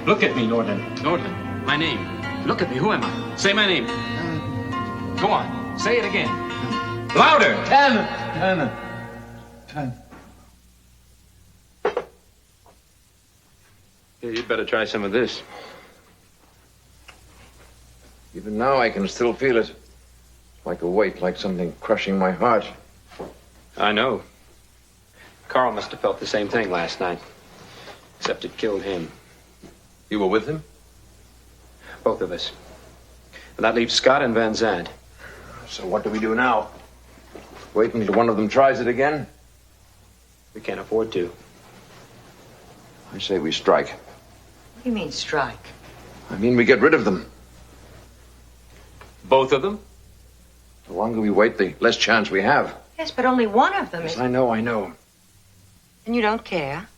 Look at me, Nordland. Nordland, my name. Look at me. Who am I? Say my name. Go on. Say it again. Louder. Tanner. Yeah, you'd better try some of this. Even now I can still feel it. Like a weight, like something crushing my heart. I know. Carl must have felt the same thing last night. Except it killed him. You were with him? Both of us. And that leaves Scott and Van Zandt. So what do we do now? Wait until one of them tries it again? We can't afford to. I say we strike. What do you mean, strike? I mean we get rid of them. Both of them? The longer we wait, the less chance we have. Yes, but only one of them Yes, is... I know. And you don't care?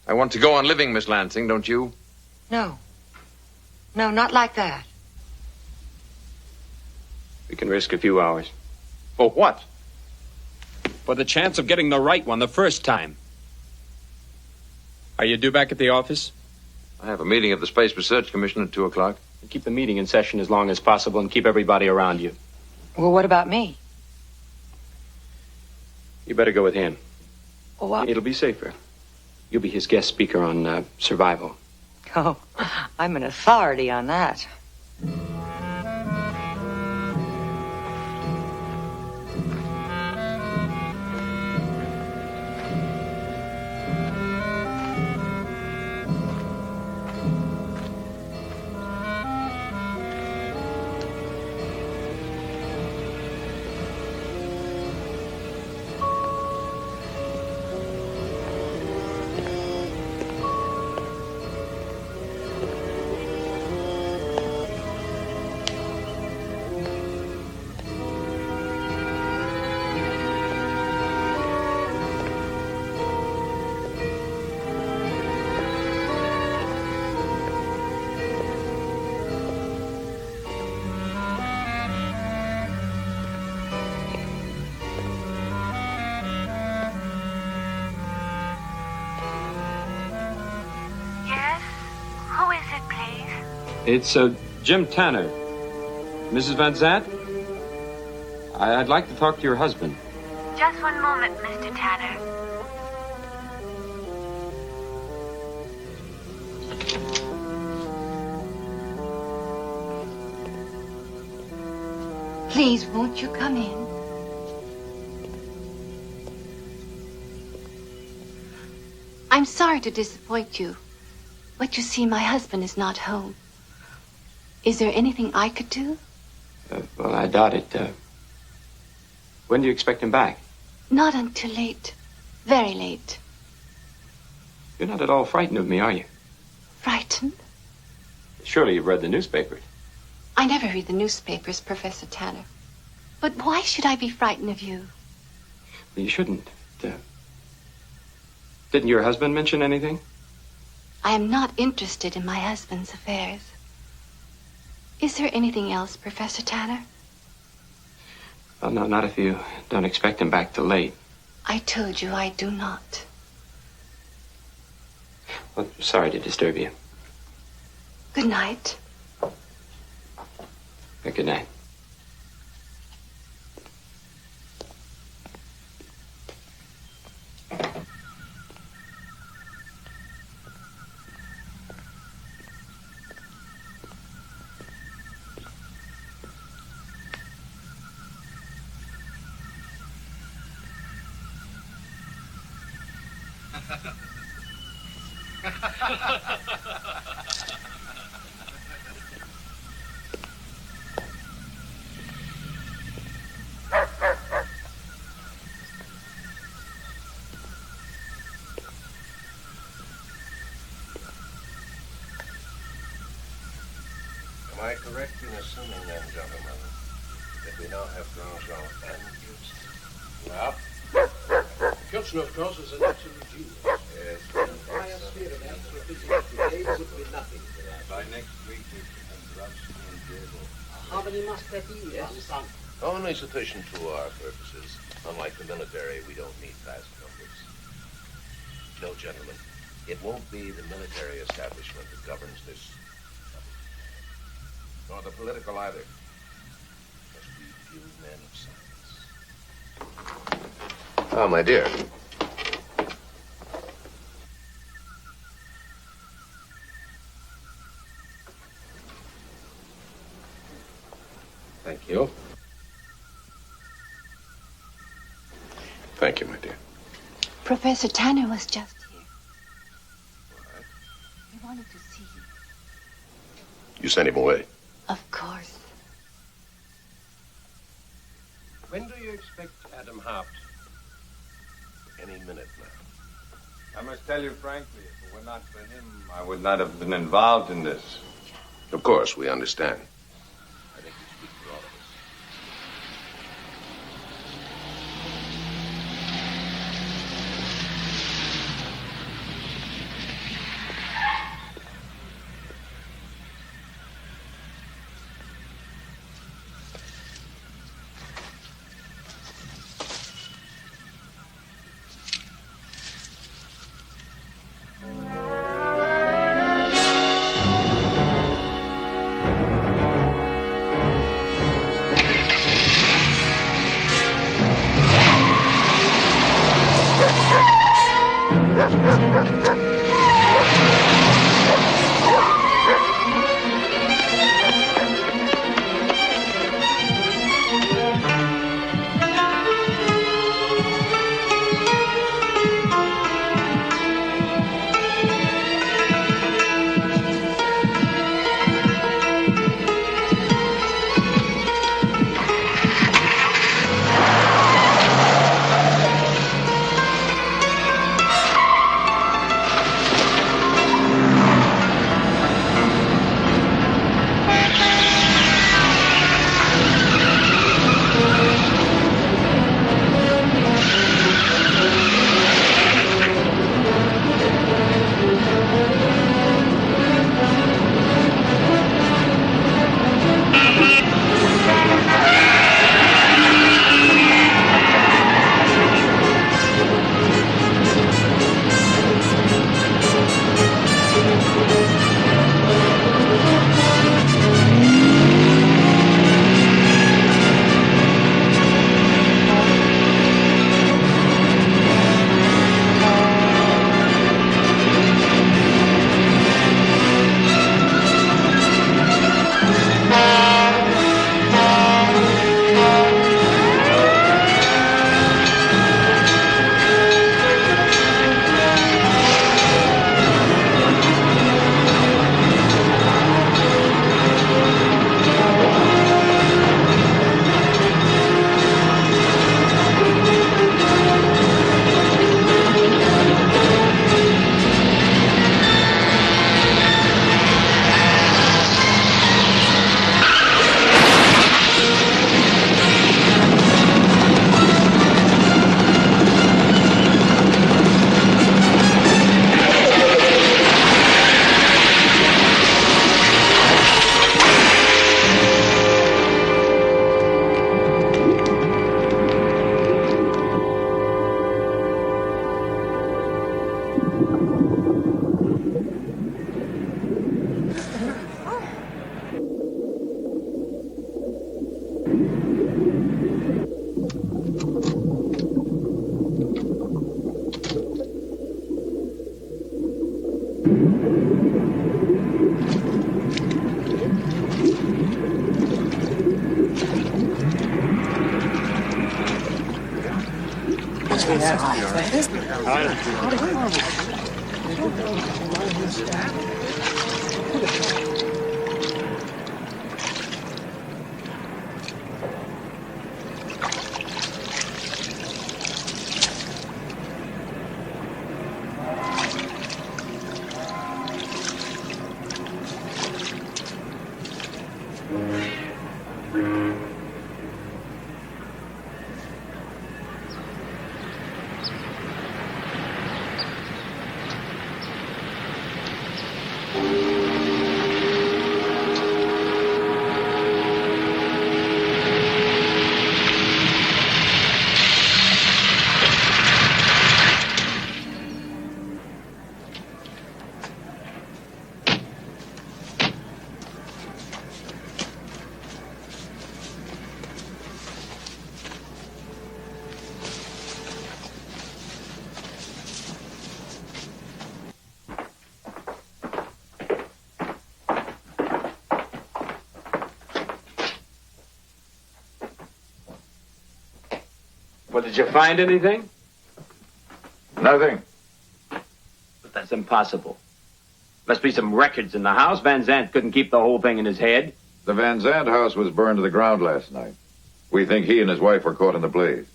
I want to go on living, Miss Lansing, don't you? No. No, not like that. We can risk a few hours. For what? For the chance of getting the right one the first time. Are you due back at the office? I have a meeting of the Space Research Commission at 2 o'clock. Keep the meeting in session as long as possible and keep everybody around you. Well, what about me? You better go with him. Well, what? It'll be safer. You'll be his guest speaker on survival. Oh, I'm an authority on that. It's Jim Tanner. Mrs. Van Zandt? I'd like to talk to your husband. Just one moment, Mr. Tanner. Please, won't you come in? I'm sorry to disappoint you, but you see, my husband is not home. Is there anything I could do? Well, I doubt it. When do you expect him back? Not until late. Very late. You're not at all frightened of me, are you? Frightened? Surely you've read the newspapers. I never read the newspapers, Professor Tanner. But why should I be frightened of you? Well, you shouldn't. Didn't your husband mention anything? I am not interested in my husband's affairs. Is there anything else, Professor Tanner? Well, no, not if you don't expect him back till late. I told you I do not. Well, sorry to disturb you. Good night. Good night. Am I correct in assuming then, gentlemen, that we now have Grandjean and Houston? Well, Houston, of course, is an absolute genius. Yes. The biosphere of astrophysics today would be nothing to that. By next week, we should have Drumsky and Diego. How many must there be, son? Only sufficient to our purposes. Unlike the military, we don't need vast numbers. No, gentlemen, it won't be the military establishment that governs this. Nor the political either. It must be few men of science. Oh, my dear. Thank you. Thank you, my dear. Professor Tanner was just here. What? He wanted to see you. You sent him away. Of course. When do you expect Adam Hart? Any minute now. I must tell you frankly, if it were not for him, I would not have been involved in this. Of course, we understand. I think you speak for all of us. Well, did you find anything? Nothing. But that's impossible. Must be some records in the house. Van Zandt couldn't keep the whole thing in his head. The Van Zandt house was burned to the ground last night. We think he and his wife were caught in the blaze.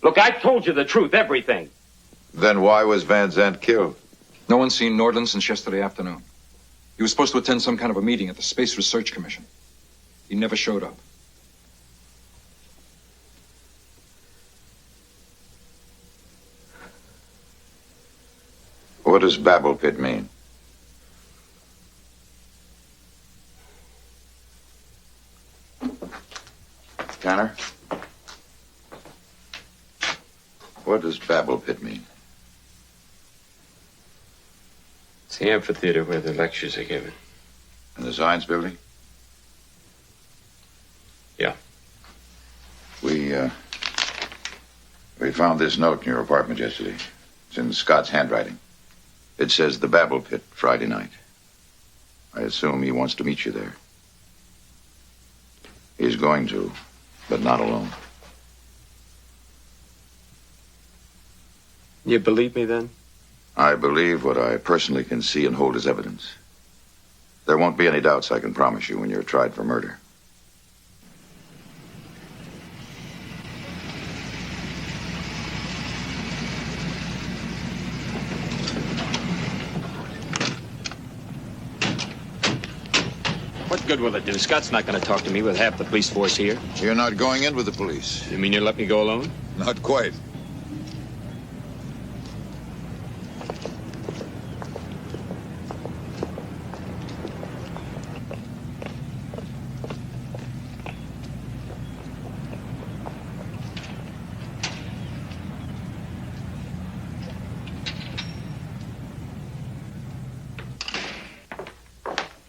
Look, I told you the truth, everything. Then why was Van Zandt killed? No one's seen Nordland since yesterday afternoon. He was supposed to attend some kind of a meeting at the Space Research Commission. He never showed up. What does Babel Pit mean? Tanner? What does Babel Pit mean? It's the amphitheater where the lectures are given. In the science building? Yeah. We found this note in your apartment yesterday. It's in Scott's handwriting. It says the Babel Pit, Friday night. I assume he wants to meet you there. He's going to, but not alone. You believe me, then? I believe what I personally can see and hold as evidence. There won't be any doubts, I can promise you, when you're tried for murder. What good will it do? Scott's not going to talk to me with half the police force here. You're not going in with the police. You mean you'll let me go alone? Not quite.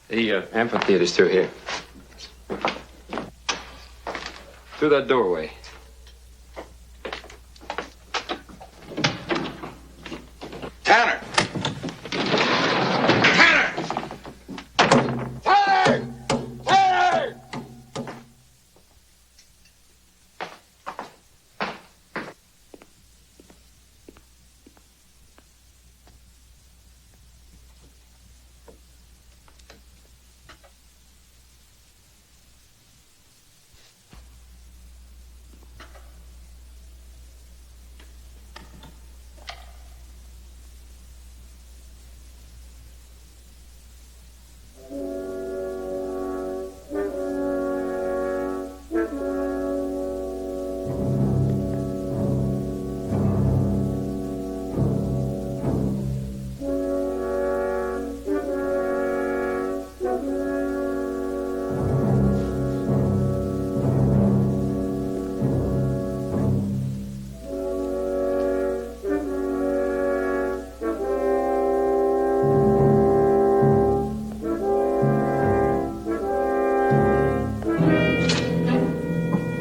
The amphitheater's through here. Through that doorway. Tanner! Tanner! Tanner! Tanner!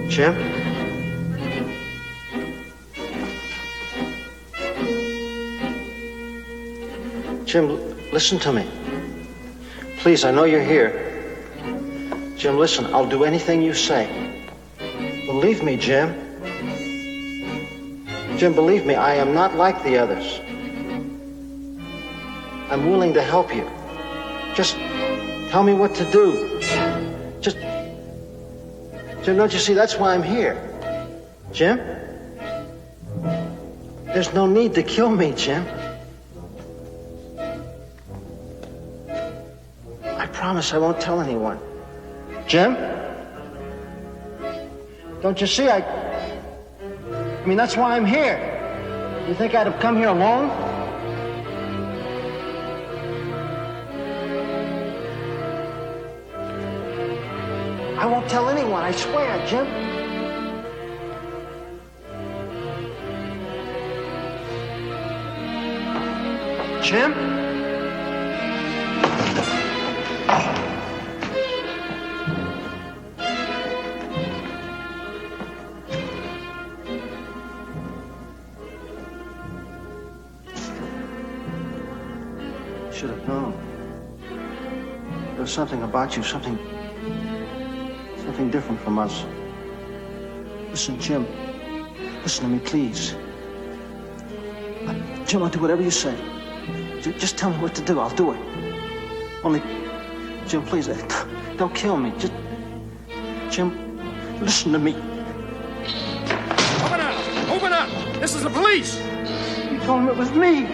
Jim? Jim, listen to me. Please, I know you're here. Jim, listen, I'll do anything you say. Believe me, Jim. Jim, believe me, I am not like the others. I'm willing to help you. Just tell me what to do. Just... Jim, don't you see, that's why I'm here. Jim? There's no need to kill me, Jim. I promise I won't tell anyone. Jim? Don't you see, I mean, that's why I'm here. You think I'd have come here alone? I won't tell anyone, I swear, Jim. Jim? Should have known. There was something about you, something different from us. Listen, Jim. Listen to me, please. Jim, I'll do whatever you say. Just tell me what to do. I'll do it. Only, Jim, please, don't kill me. Just, Jim, listen to me. Open up! Open up! This is the police! You told him it was me.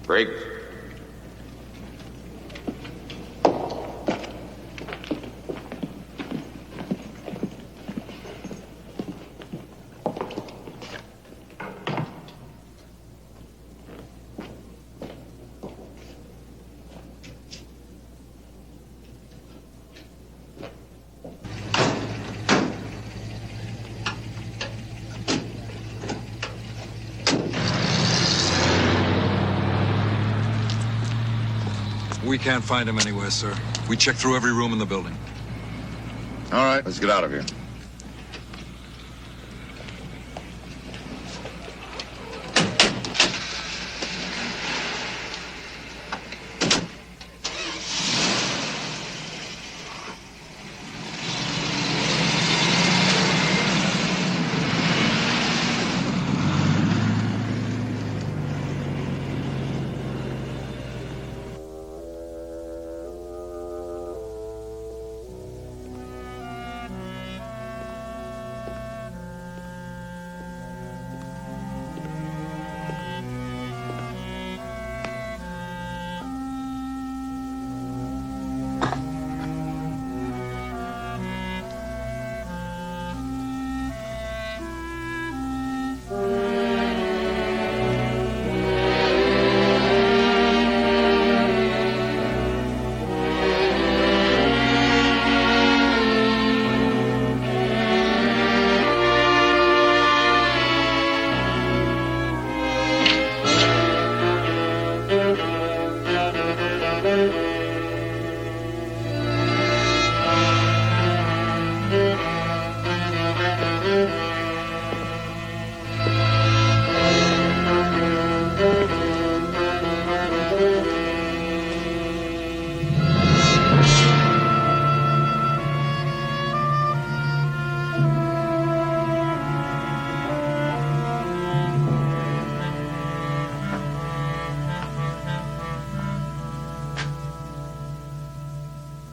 Break. We can't find him anywhere, sir. We checked through every room in the building. All right, let's get out of here.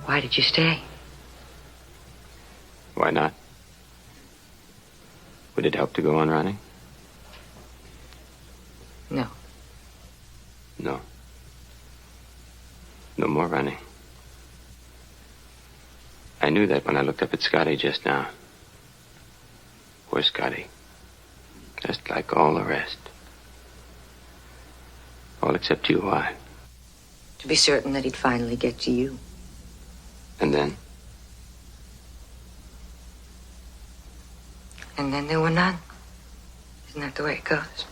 Why did you stay? Why not? Would it help to go on running? No. No. No more running. I knew that when I looked up at Scotty just now. Poor Scotty. Just like all the rest. All except you. Why? To be certain that he'd finally get to you. And then? And then there were none. Isn't that the way it goes?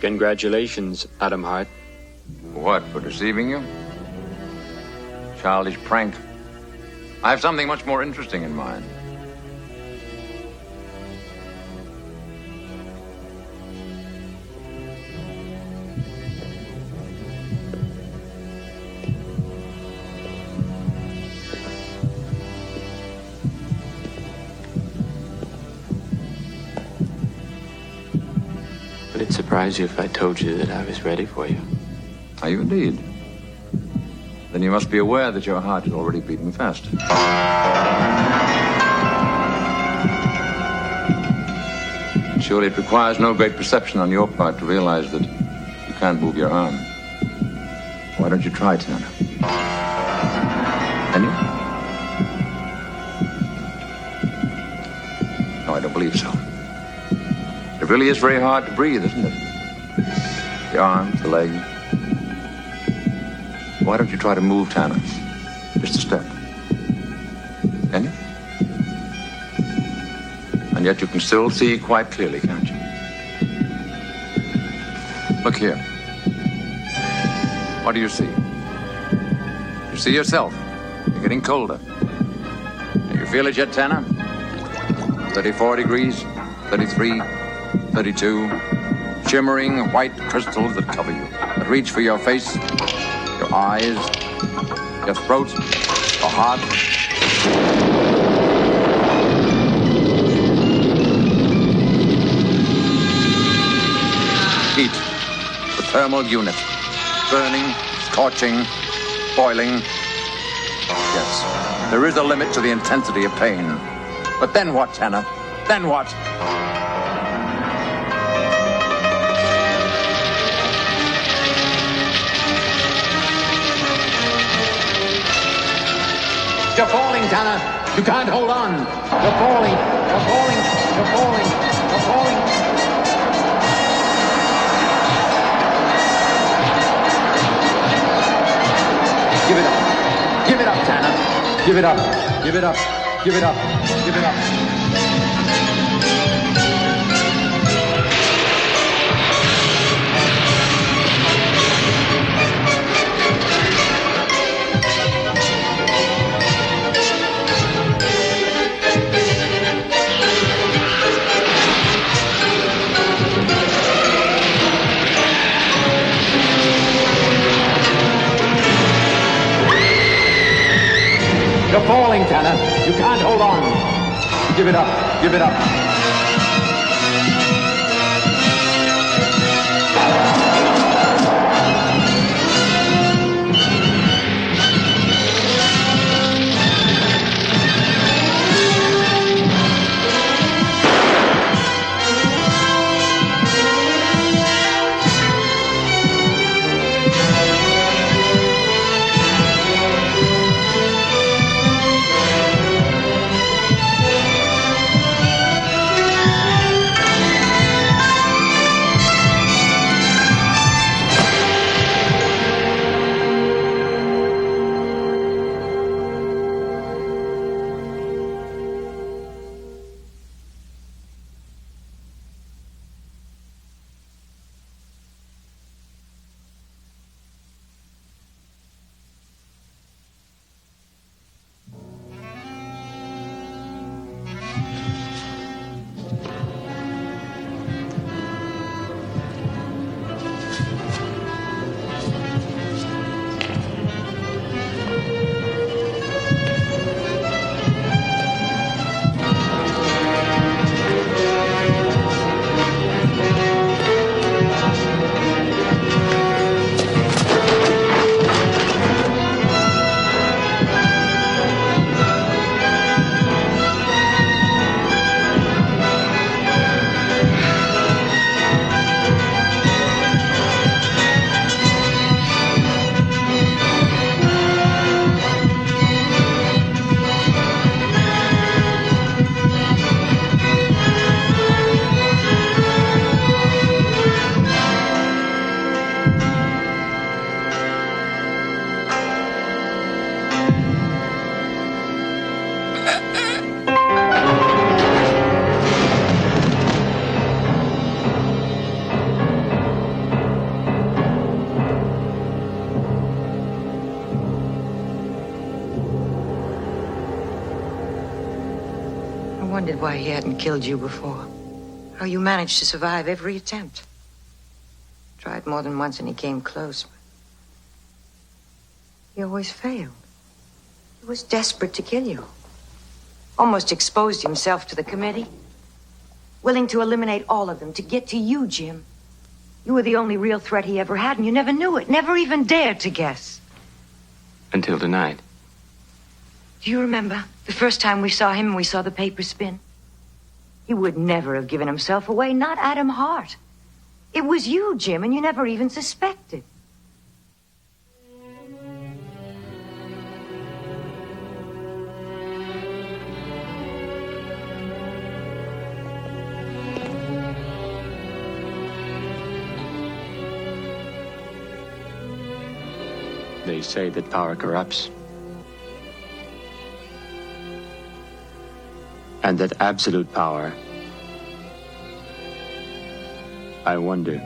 Congratulations, Adam Hart. What, for deceiving you? Childish prank. I have something much more interesting in mind. Would it surprise you if I told you that I was ready for you? Are you indeed? Then you must be aware that your heart is already beating fast. Surely it requires no great perception on your part to realize that you can't move your arm. Why don't you try, Tanner? Can you? No, I don't believe so. It really is very hard to breathe, isn't it? The arms, the legs. Why don't you try to move, Tanner? Just a step. Can you? And yet you can still see quite clearly, can't you? Look here. What do you see? You see yourself. You're getting colder. Do you feel it yet, Tanner? 34 degrees, 33, 32. Shimmering white crystals that cover you, that reach for your face, your eyes, your throat, your heart. Heat, the thermal unit, burning, scorching, boiling. Yes, there is a limit to the intensity of pain. But then what, Tanner? Then what? You're falling, Tanner. You can't hold on. You're falling. You're falling. You're falling. You're falling. Give it up. Give it up, Tanner. Give it up. Give it up. Give it up. Give it up. You're falling, Tanner. You can't hold on. Give it up. Give it up. wondered why he hadn't killed you before. How you managed to survive every attempt. Tried more than once and he came close, but he always failed. He was desperate to kill you. Almost exposed himself to the committee. Willing to eliminate all of them to get to you, Jim. You were the only real threat he ever had, and you never knew it. Never even dared to guess. Until tonight. Do you remember the first time we saw him and we saw the paper spin? He would never have given himself away, not Adam Hart. It was you, Jim, and you never even suspected. They say that power corrupts. And that absolute power, I wonder